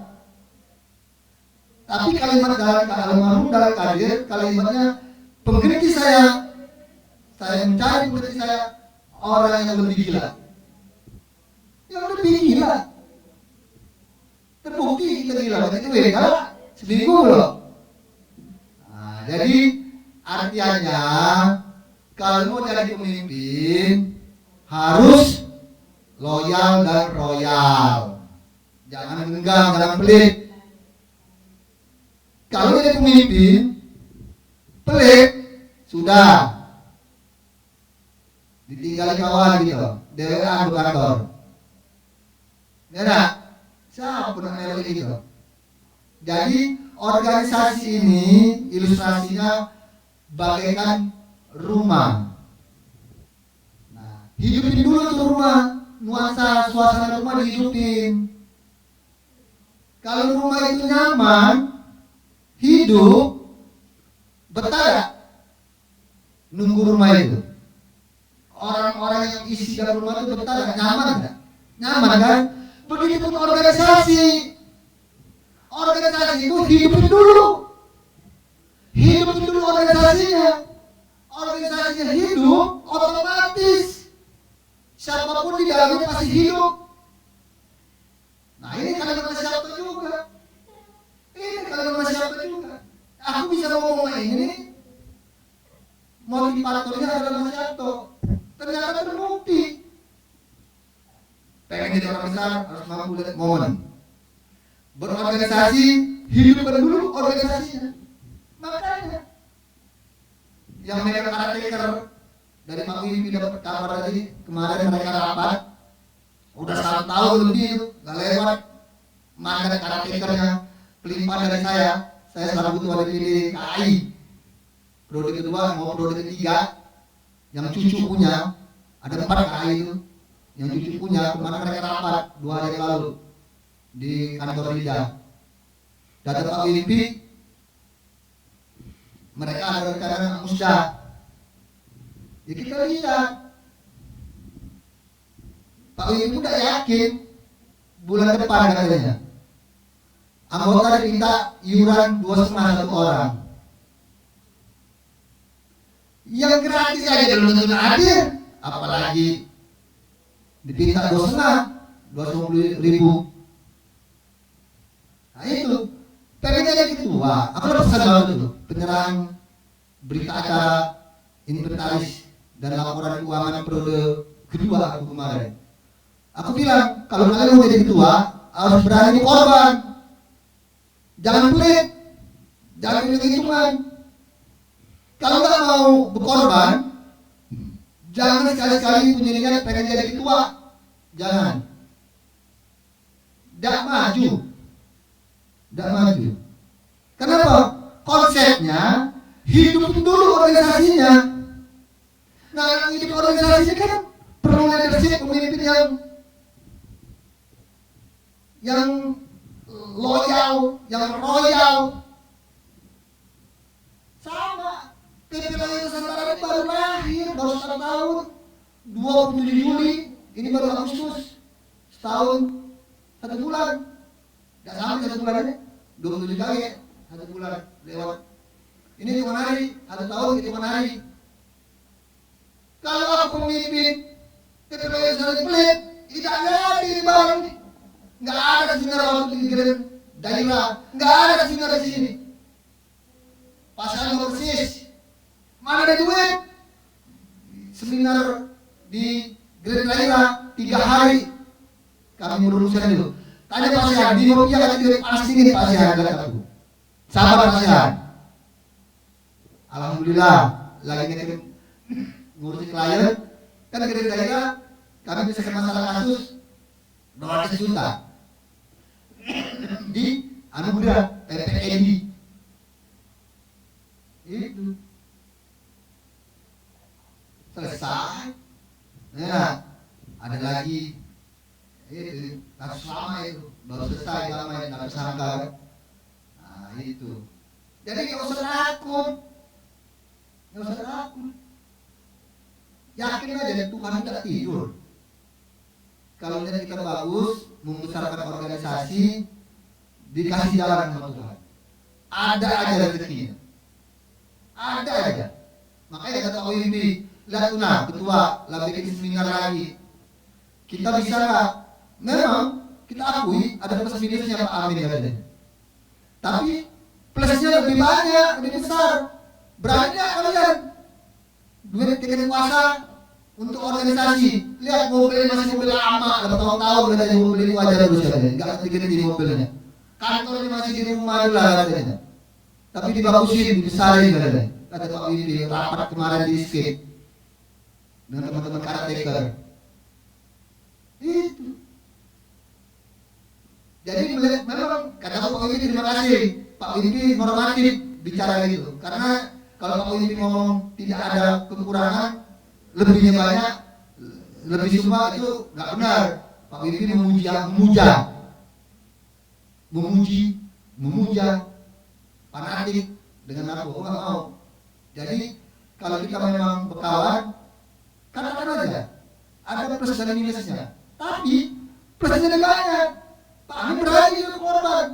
Tapi kalimat dalam almarhum dalam kadir, kalimatnya pengganti saya mencari pengganti saya orang yang lebih gila. Yang lebih gila. Terbukti kita gila, itu beda seminggu loh. Nah, jadi artinya kalau mau jadi pemimpin harus loyal dan royal. Jangan enggang, jangan pelit. Kalau jadi pemimpin pelit, sudah ditinggali kawan gitu, DWA ke kantor. Ya, siapa pun yang gitu. Jadi organisasi ini ilustrasinya bagaikan rumah. Nah, hidupin dulu tuh rumah, nuansa suasana rumah dihidupin. Kalau rumah itu nyaman, hidup, betah ya? nunggu rumah itu. Orang-orang yang isi dalam rumah itu betah nggak? Nyaman nggak? Nyaman kan? Begitupun organisasi. Organisasi itu hidupin dulu. Hidupin dulu organisasinya. Organisasinya hidup, otomatis siapapun di dalamnya pasti hidup. Nah ini kalimat siapa juga. Ini kalimat siapa juga. Aku bisa ngomong ini. Motivatornya adalah Mas Yanto. Ternyata terbukti. Pengen jadi orang besar harus mampu lihat momen. Berorganisasi, hidupkan dulu organisasinya. Makanya yang mereka karakter dari Pak Wimpi dapat kabar tadi kemarin mereka rapat udah 1 tahun lebih nggak lewat mandat karakternya pelimpahan dari saya selaku ketua DPD KAI periode kedua mau periode ketiga yang cucu punya ada 4 KAI itu yang cucu punya kemarin mereka rapat 2 hari lalu di kantor Lidah. Data Pak Wimpi mereka ada rencana musda. Ya kita lihat Pak Wimpi udah yakin bulan depan katanya anggota diminta iuran 2,5 satu orang. Yang gratis aja belum tentu hadir, apalagi dipinta 2,5 Nah itu pengen jadi ketua. Aku udah pesan banget itu penyerahan berita acara inventaris dan laporan keuangan periode kedua aku kemarin. Aku bilang kalau kalian mau jadi ketua harus berani korban. Jangan pelit, jangan hitung-hitungan. Kalau nggak mau berkorban, jangan sekali-sekali punya niat pengen jadi ketua. Jangan. Tidak maju. Kenapa? Konsepnya hidupin dulu organisasinya. Nah, yang hidup organisasinya kan perlu leadership, pemimpin yang loyal, yang royal. Sama PPLI Nusantara ini baru lahir, baru 1 tahun 27 Juli, ini baru Agustus, setahun 1 bulan. Gak sampai 1 bulan ini, 27 kali 1 bulan lewat. Ini hitungan hari, 1 tahun hitungan hari. Kalau aku pemimpin PPLI sangat pelit, tidak jadi bang. Nggak ada seminar waktu di daerah, nggak ada seminar di sini. Pasal persis, mana ada duit? Seminar di Grand Daerah 3 hari kami berurusan dulu. Tanya Pak Sihan, di Nokia kata dia pasti ini Pak Sihan kata aku. Sabar Pak Sihan. Alhamdulillah lagi ngurusin klien kan Grand Daerah kami bisa ke masalah kasus 200 juta di anugerah PPND itu selesai. Nah ada lagi itu kasus lama itu baru selesai lama yang nggak tersangka. Nah itu jadi nggak usah takut, yakin aja Tuhan tidak tidur. Kalau niat kita bagus, membesarkan organisasi, dikasih jalan sama Tuhan. Ada aja rezekinya. Ada aja. Makanya kata Pak Wimpi, lihat Tuna, ketua, lah bikin seminar lagi. Kita bisa nggak? Memang kita akui ada plus minusnya Pak Amin katanya. Tapi plusnya lebih banyak, lebih besar. Berani nggak kalian? Duit tiket puasa untuk organisasi, lihat mobil masih mobil lama, bertahun-tahun katanya mobil ini wajar terus katanya, nggak sedikit di mobilnya. Kantornya masih di rumah dulu lah katanya. Tapi dibagusin, dibesarin katanya. Kata Pak Wimpi, rapat kemarin di skate dengan teman-teman karateka. Itu. Jadi memang kata Pak Wimpi terima kasih, Pak Wimpi normatif bicara gitu. Karena kalau Pak Wimpi ngomong tidak ada kekurangan, lebihnya banyak, lebih semua itu nggak benar. Pak Wimpi memuja, fanatik dengan aku nggak mau. Jadi kalau kita memang berkawan, katakan aja, ada plus dan minusnya. Tapi plusnya banyak. Pak Amin berani jadi korban.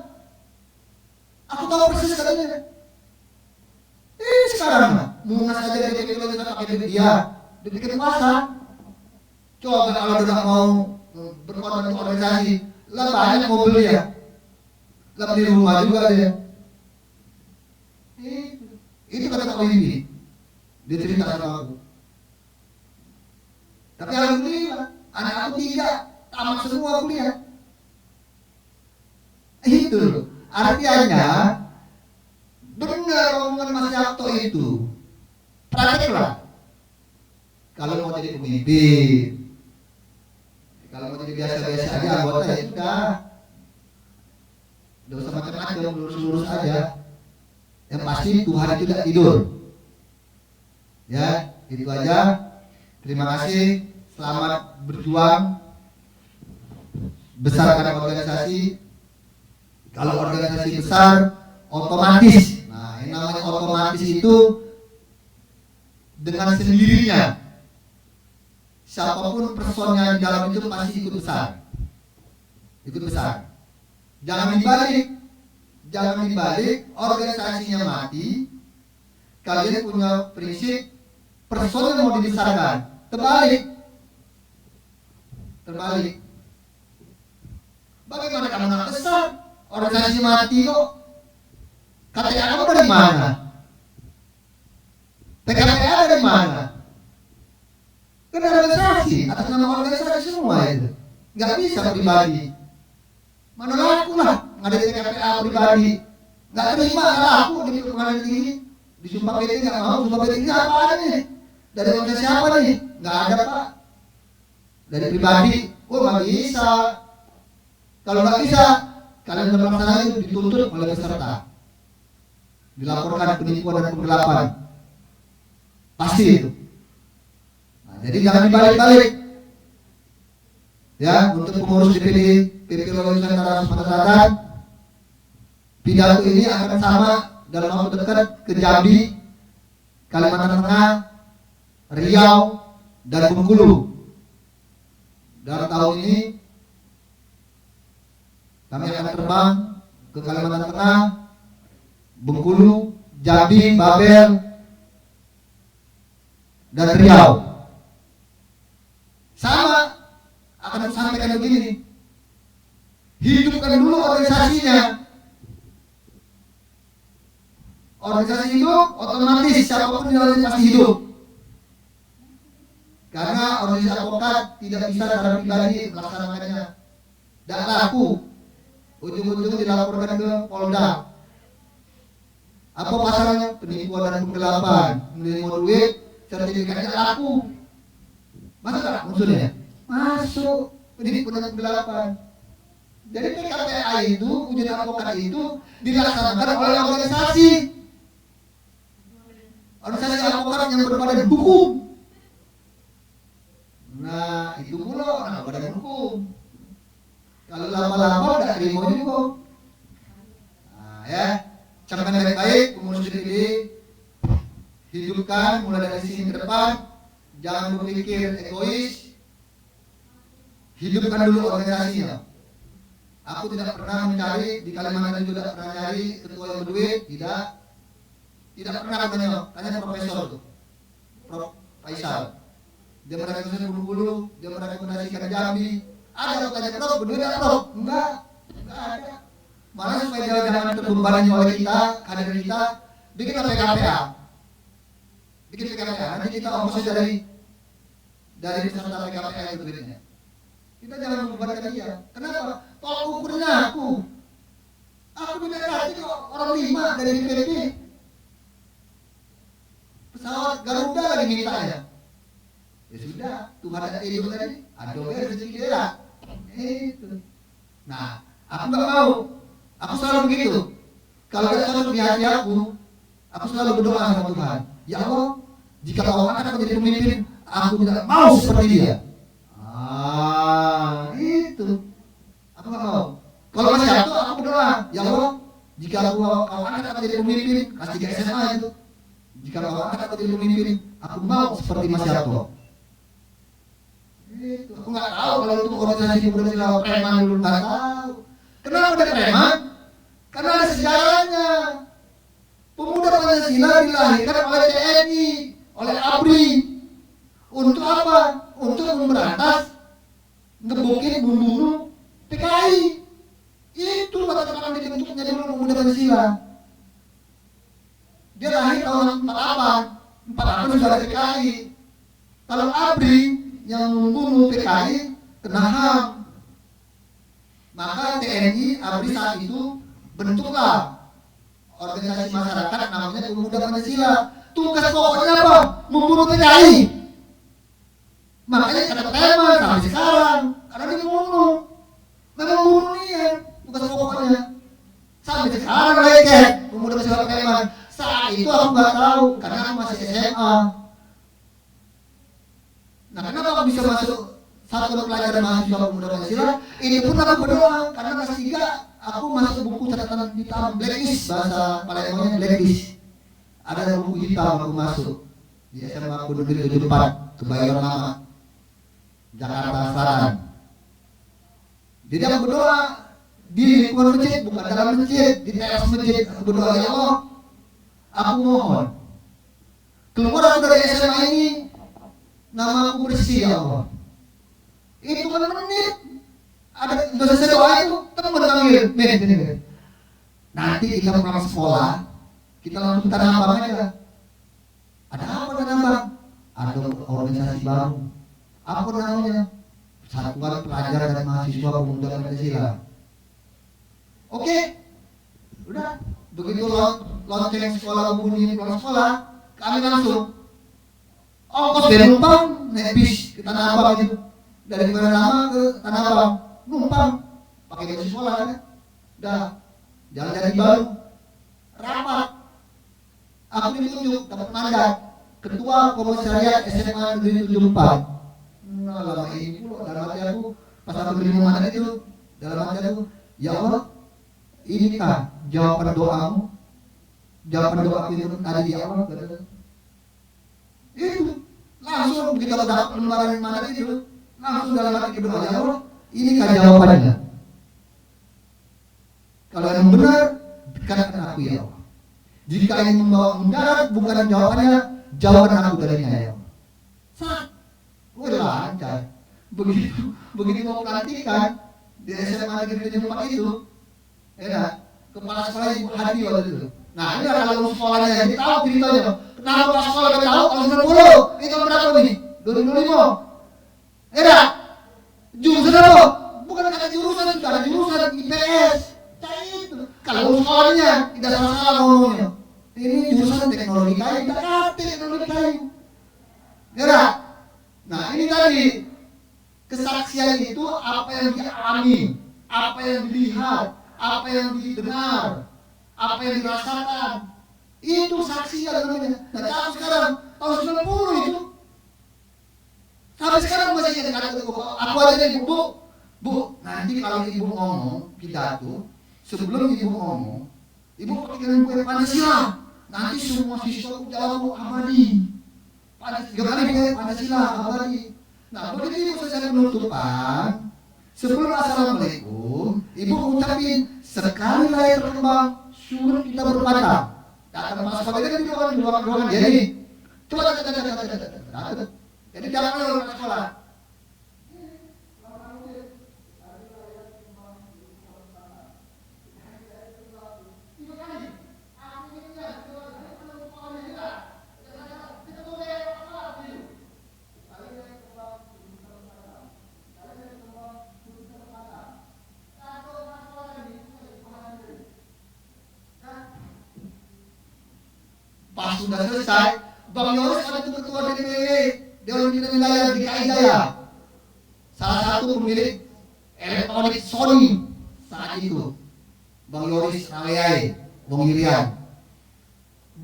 Aku tahu persis katanya. Sekarang Munas aja DPP kalau kita pakai duit dia, dibikin kuasa. Coba kalau udah mau berkorban untuk organisasi, lah banyak mobil dia, lah beli rumah juga dia. Itu kata Pak Wimbi, dia cerita sama aku. Tapi alhamdulillah, anak aku 3 tamat semua kuliah. Itu loh, artinya benar omongan Mas Yakto itu. Prakteklah. Kalau mau jadi pemimpin, kalau mau jadi biasa-biasa aja anggota ya sudah. Tidak usah macam-macam, lurus-lurus aja. Yang pasti Tuhan itu tidak tidur. Ya, itu aja. Terima kasih. Selamat berjuang. Besarkan organisasi. Kalau organisasi besar, otomatis. Nah, yang namanya otomatis itu dengan sendirinya. Siapapun personnya di dalam itu pasti ikut besar. Ikut besar. Jangan dibalik, organisasinya mati. Kalian punya prinsip personnya mau dibesarkan. Terbalik. Bagaimana kamu nak besar? Organisasi mati kok. KTA kamu dari mana? PKPA dari mana? Kan organisasi, atas nama organisasi semua itu. Nggak bisa pribadi. Mana laku lah, ngadain PKPA pribadi. Nggak terima, nggak laku di pengadilan tinggi. Disumpah PT nggak mau, sumpah PT ini apa nih? Dari organisasi siapa nih? Nggak ada Pak. Dari pribadi, nggak bisa. Kalau nggak bisa, kalian melaksanakan itu dituntut oleh peserta. Dilaporkan penipuan dan penggelapan. Pasti itu. Nah, jadi jangan dibalik-balik. Ya, untuk pengurus DPD PP Lolo Nusantara Sumatera Selatan, pidato ini akan sama dalam waktu dekat ke Jambi, Kalimantan Tengah, Riau, dan Bengkulu. Dalam tahun ini kami akan terbang ke Kalimantan Tengah, Bengkulu, Jambi, Babel, dan Riau. Sama akan sampaikan begini. Hidupkan dulu organisasinya. Organisasi hidup, otomatis siapapun di dalamnya pasti hidup. Karena organisasi advokat tidak bisa secara pribadi melaksanakannya. Dan laku. Ujung-ujung dilaporkan ke Polda. Apa pasalnya? Penipuan dan penggelapan, menerima duit, sertifikatnya laku. Masuk tak unsurnya? Masuk. Penipuan dan penggelapan. Jadi PKPA itu, ujian advokat itu dilaksanakan oleh organisasi. Organisasi advokat yang berbadan hukum. Nah, itu pula badan hukum. Kalau lama-lama tidak terima juga. Nah, ya, camkan baik-baik pengurus DPD, hidupkan mulai dari sini ke depan. Jangan berpikir egois. Hidupkan dulu organisasinya. Aku tidak pernah mencari di Kalimantan juga tidak pernah cari ketua yang berduit, tidak pernah tanya profesor tuh, Prof Faisal. Dia merekomendasikan Bulu-Bulu, dia merekomendasikan Jambi. Ada tanya Prof, berduit tidak Prof? Enggak ada. Malah supaya jangan terbebani oleh kita, kader kita, bikin PKPA. Bikin PKPA, nanti kita ongkosnya dari peserta PKPA itu duitnya. Kita jangan membebankan dia. Kenapa? Tolak ukurnya aku. Aku bisa kasih kok orang 5 dari DPP. Pesawat Garuda lagi mintanya. Ya sudah, Tuhan ada hidup tadi. Adobe rezeki dia. Itu. Nah, aku nggak mau. Aku selalu begitu. Kalau ada cocok di hati aku selalu berdoa sama Tuhan. Ya Allah, jika kau angkat aku jadi pemimpin, aku tidak mau seperti dia. Itu. Aku nggak mau. Kalau masih jatuh, aku berdoa. Ya Allah, jika kau angkat aku jadi pemimpin, kelas 3 SMA itu, Jika kau angkat aku jadi pemimpin, aku mau seperti Mas Yato. Itu aku nggak tahu kalau itu organisasi pemuda Pancasila preman dulu, nggak tahu. Kenapa ada preman? Karena ada sejarahnya. Pemuda Pancasila dilahirkan oleh TNI, oleh ABRI. Untuk apa? Untuk memberantas, ngebukin, membunuh PKI. Itu latar belakang dibentuknya dulu pemuda Pancasila. Dia lahir tahun 48 sudah ada PKI. Kalau ABRI yang membunuh PKI kena HAM. Maka TNI, ABRI saat itu bentuklah organisasi masyarakat namanya Pemuda Pancasila. Tugas pokoknya apa? Membunuh PKI. Makanya kata preman sampai sekarang karena dia membunuh. Memang membunuh dia tugas pokoknya. Sampai sekarang leket Pemuda Pancasila preman. Saat itu aku nggak tahu karena aku masih SMA. Nah, kenapa aku bisa masuk satu pelajaran mahasiswa Pemuda Pancasila? Ini pun aku berdoa karena kelas 3 aku masuk buku catatan hitam blacklist, bahasa Palembangnya blacklist. Ada buku hitam aku masuk di SMA aku Negeri 74 Kebayoran Lama, Jakarta Selatan. Jadi aku berdoa di lingkungan masjid, bukan dalam masjid, di teras masjid. Aku berdoa, ya Allah, aku mohon keluar aku dari SMA ini, nama aku bersih ya Allah. Itu kan menit ada dosa saya doa itu teman panggil, men. Nanti kita pulang sekolah, kita langsung tanah abang aja. Ada apa tanah abang? Ada organisasi baru. Apa namanya? Satuan Pelajar dan Mahasiswa Pemuda Pancasila. Oke, udah. Begitu lonceng sekolah bunyi pulang sekolah, kami langsung ongkos dari numpang naik bis ke Tanah Abang itu, dari Kebayoran Lama ke Tanah Abang numpang pakai baju sekolah kan, udah jalan dari baru rapat. Aku ditunjuk dapat mandat ketua komisariat SMA Negeri 74. Nah, lama ini pula dalam hati aku pas aku terima mandat itu, dalam hati aku, ya Allah, inikah jawaban doamu? Jawaban doa itu tadi ya Allah. Itu langsung begitu dapat lembaran mandat itu, langsung dalam hati berdoa, ya Allah, inikah jawabannya? Kalau yang benar, dekatkan aku ya Allah. Jika yang membawa mendarat bukan jawabannya, jawaban aku darinya ya Allah. Udah lancar. Begitu mau pelantikan di SMA Negeri 74 itu, ya, kepala sekolah Ibu Hadi waktu itu. Nah, ini kalau sekolahnya jadi tahu ceritanya. Kenapa kepala sekolah gak tahu kalau 90? Itu berapa nih? 2005. Ya, jurusan apa? Bukan kata jurusan, sudah ada jurusan IPS. Itu. Kalau sekolahnya tidak salah ngomongnya. Ini jurusan teknologi kayu, tidak kata teknologi kayu. Ya, nah ini tadi kesaksian itu apa yang dialami, apa yang dilihat, apa yang didengar, apa yang dirasakan, itu saksi namanya. Nah, kalau sekarang tahun 90 itu sampai sekarang masih ada kata aku aja nih bu, nanti kalau ibu ngomong pidato, sebelum ibu ngomong, ibu pakai kue Pancasila, nanti semua siswa jawab abadi. Tiga kali kue Pancasila abadi. Nah, begitu ibu selesai penutupan, sebelum assalamualaikum, ibu ucapin sekali lahir berkembang, surut kita berpatah. Datang mas sebagai kan di ruangan dia ini. Coba jadi jangan orang sekolah. Pas sudah selesai, Bang Yoris ada ketua DPW Dewan Pimpinan Wilayah DKI Jaya, salah satu pemilik elektronik Sony saat itu, Bang Yoris Raweai, Bang Irian.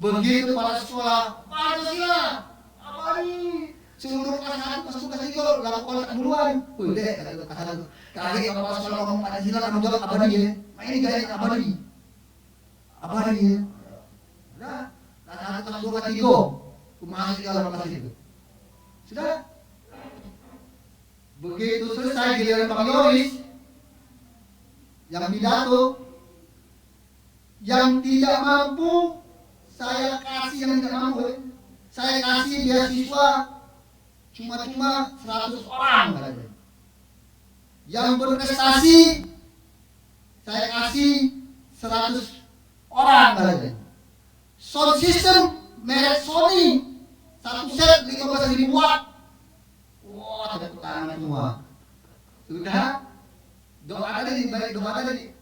Begitu pada sekolah Pancasila, abadi, seluruh kelas 1, kelas 2, kelas 3 lakukan kontak duluan. Udah, kelas 1. Kali kalau sekolah ngomong Pancasila kamu jawab abadi ya. Nah ini gaya abadi. Abadi ya. Udah. anak kelas 2 kelas 3, aku masuk di dalam kelas itu. Sudah. Begitu selesai giliran Bang Yoris yang pidato, yang tidak mampu saya kasih, yang tidak mampu saya kasih beasiswa cuma 100 orang katanya. Yang berprestasi saya kasih 100 orang katanya. Sound system merek Sony satu set 15.000 watt. Wah, tepuk tangan semua. Sudah, doa tadi, baik doa tadi.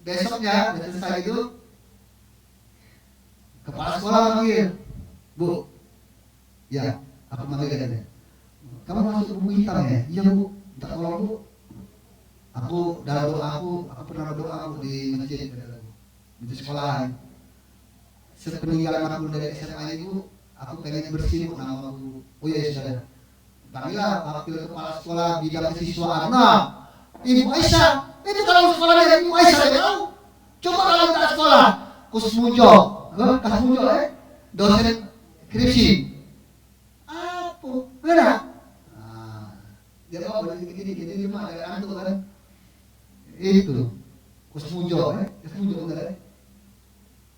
Besoknya, selesai itu, kepala sekolah manggil, Bu, ya, aku manggil katanya. Kamu masuk buku hitam ya? Iya Bu, minta tolong Bu. Aku dalam doa aku pernah berdoa Bu di masjid, di sekolahan. Sepeninggalan aku dari SMA itu, aku pengen bersih Bu nama aku. Oh iya saudara. Panggillah wakil kepala sekolah bidang kesiswaan. Nah, Ibu Aisyah, itu kalau sekolah dari Ibu Aisyah ya tahu. Coba kalau kita sekolah, Kusmujo, dosen skripsi. Apa? Enggak? Nah, dia bawa begini, jadi cuma ada antuk kan. Itu Kusmujo, benar.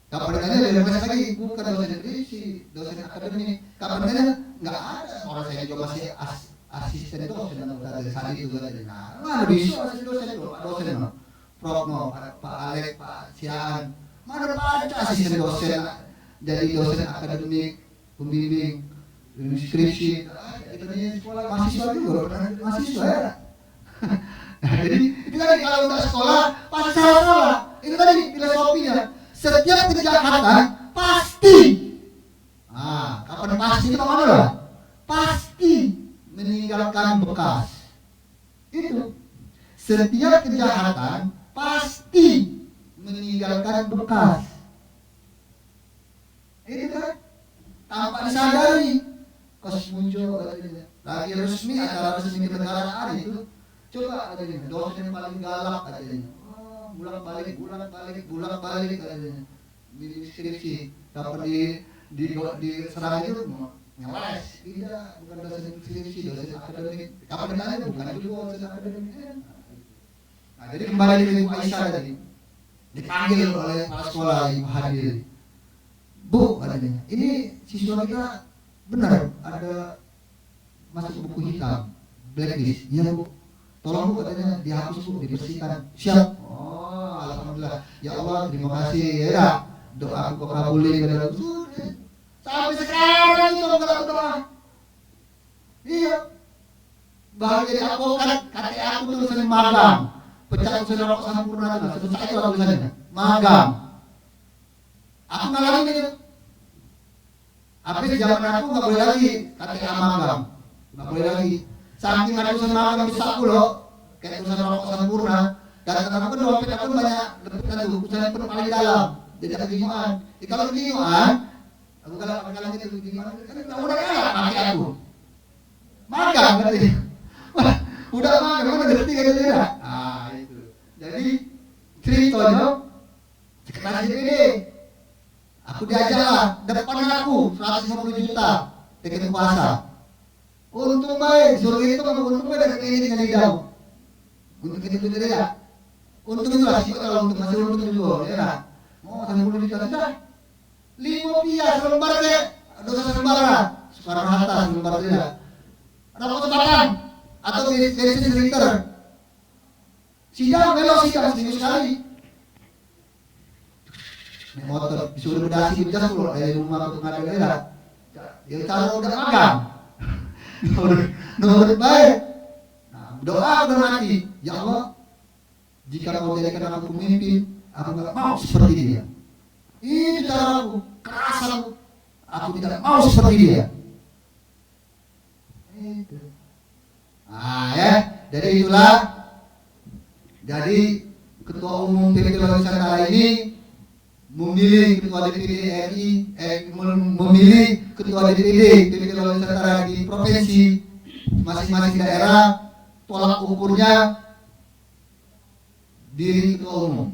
Kapan ditanya dari mana lagi? Bukan dosen skripsi, dosen akademik. Kapan ditanya? Nggak ada. Orang saya juga masih asisten dosen dari saat itu katanya. Nah, mana bisa asisten dosen itu? Pak dosen no, Prof no, Pak Alek, Pak Siaan. Mana ada asisten dosen? Jadi dosen akademik, pembimbing, skripsi. Kita di sekolah mahasiswa juga pernah mahasiswa ya. Nah, jadi itu tadi kalau untuk sekolah pasti salah. Itu tadi filosofinya. Setiap kejahatan pasti, kapan pasti itu mana lah? Pasti meninggalkan bekas. Itu setiap kejahatan pasti meninggalkan bekas. Itu kan tanpa disadari. Kos muncul lagi resmi, acara resmi kenegaraan itu. Coba katanya dosen paling galak katanya. Bulan balik katanya. Di skripsi kapan di serang itu ngeles. Tidak, bukan dosen skripsi, dosen akademik. Kapan ditanya bukan juga dosen akademik. Nah, jadi kembali ke Ibu Aisyah tadi. Dipanggil oleh kepala sekolah Ibu hadir. Bu katanya, ini siswa kita benar ada masuk buku hitam, blacklist. Iya Bu. Tolong Bu katanya dihapus Bu, dibersihkan. Siap. Alhamdulillah, ya Allah terima kasih ya, doa aku kabulin pada sampai sekarang itu kalau doa. Iya, baru jadi advokat, kata aku tulisan magang, pecah usaha rokok sempurna itu, selesai itu tulisannya, magang. Aku ngalamin itu. Habis zaman aku nggak boleh lagi KTA magang, nggak boleh lagi. Saking ada usaha magang bisa aku loh, kayak usaha rokok sempurna. Dan aku kan dompet aku banyak lepetan tuh, usaha pun paling dalam. Jadi aku bingungan. Kalau bingungan, aku kalau gitu bingungan, kan udah kalah pakai aku. Magang berarti. Wah, udah magang, udah ngerti kan dia. Ah itu. Jadi ceritanya sekretaris DPD. Aku diajak lah, depan aku 150 juta tiket puasa. Untung baik, suruh itu untung baik dari ini dengan jauh. Untuk itu tidak. Untung itu lah sih kalau untuk masih untung juga ya. Oh, 150 juta sudah. 5 pias selembar deh. 2 selembar lah. Soekarno Hatta selembar dia. Rokok sebatang atau bensin liter. Sidang belok sidang seminggu sekali. Naik motor disuruh dasi jas pulang dari rumah ke pengadilan. Ya taruh udah magang. Nurut baik. Nah, doa udah mati. Ya Allah, jika kau jadikan aku pemimpin, aku tidak mau seperti dia. Ini cara aku, keras aku tidak mau seperti dia. Itu. Ah ya, jadi itulah. Jadi ketua umum PPT Nusantara ini memilih ketua DPD RI, memilih ketua DPD PPT Nusantara di provinsi masing-masing daerah. Tolak ukurnya diri ketua umum.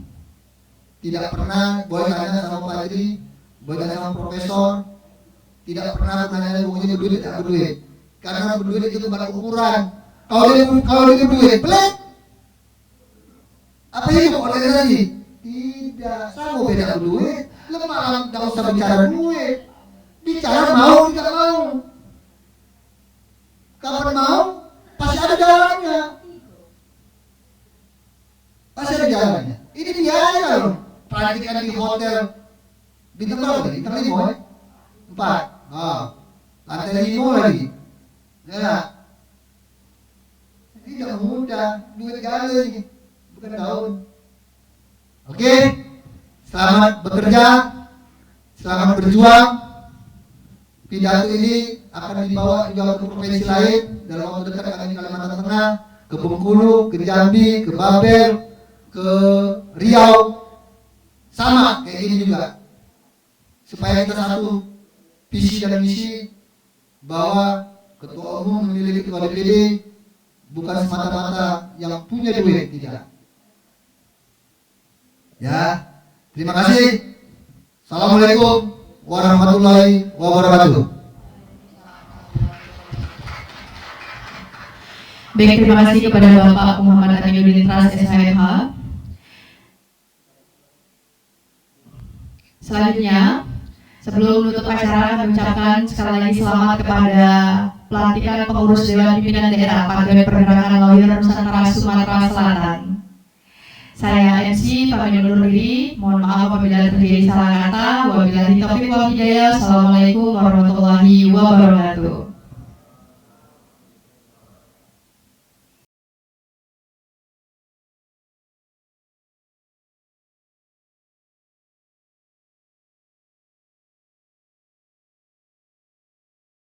Tidak pernah boleh tanya sama Pak Adri bertanya sama profesor, tidak pernah bertanya pokoknya berduit tidak berduit. Karena berduit itu bukan ukuran. Kalau dia berduit, pelit. Apa hidup organisasi? Tidak, saya mau beda berduit. Lemah, tidak usah bicara duit. Bicara mau tidak mau. Kapan mau? Pasti ada jalannya. Pasti ada jalannya. Ini biaya loh. Pelantikan di hotel bintang berapa tadi? Bintang 5 ya? 4. Lantai 5 lagi. Ya. Ini tidak mudah. Duit gala nih. Bukan daun. Oke. Selamat bekerja. Selamat berjuang. Pidato ini akan dibawa juga ke provinsi lain. Dalam waktu dekat akan di Kalimantan Tengah, ke Bengkulu, ke Jambi, ke Babel, ke Riau. Sama kayak gini juga. Supaya kita satu visi dan misi bahwa ketua umum memilih ketua DPD bukan semata-mata yang punya duit, tidak. Ya, terima kasih. Assalamualaikum warahmatullahi wabarakatuh. Baik, terima kasih kepada Bapak Muhammad Aminuddin Tras SHMH. Selanjutnya, sebelum menutup acara, kami ucapkan sekali lagi selamat kepada pelantikan pengurus Dewan Pimpinan Daerah Partai Pergerakan Lawyer Nusantara Sumatera Selatan. Saya MC pamit undur diri. Mohon maaf apabila terjadi salah kata. Wabillahi taufiq wal hidayah. Assalamualaikum warahmatullahi wabarakatuh.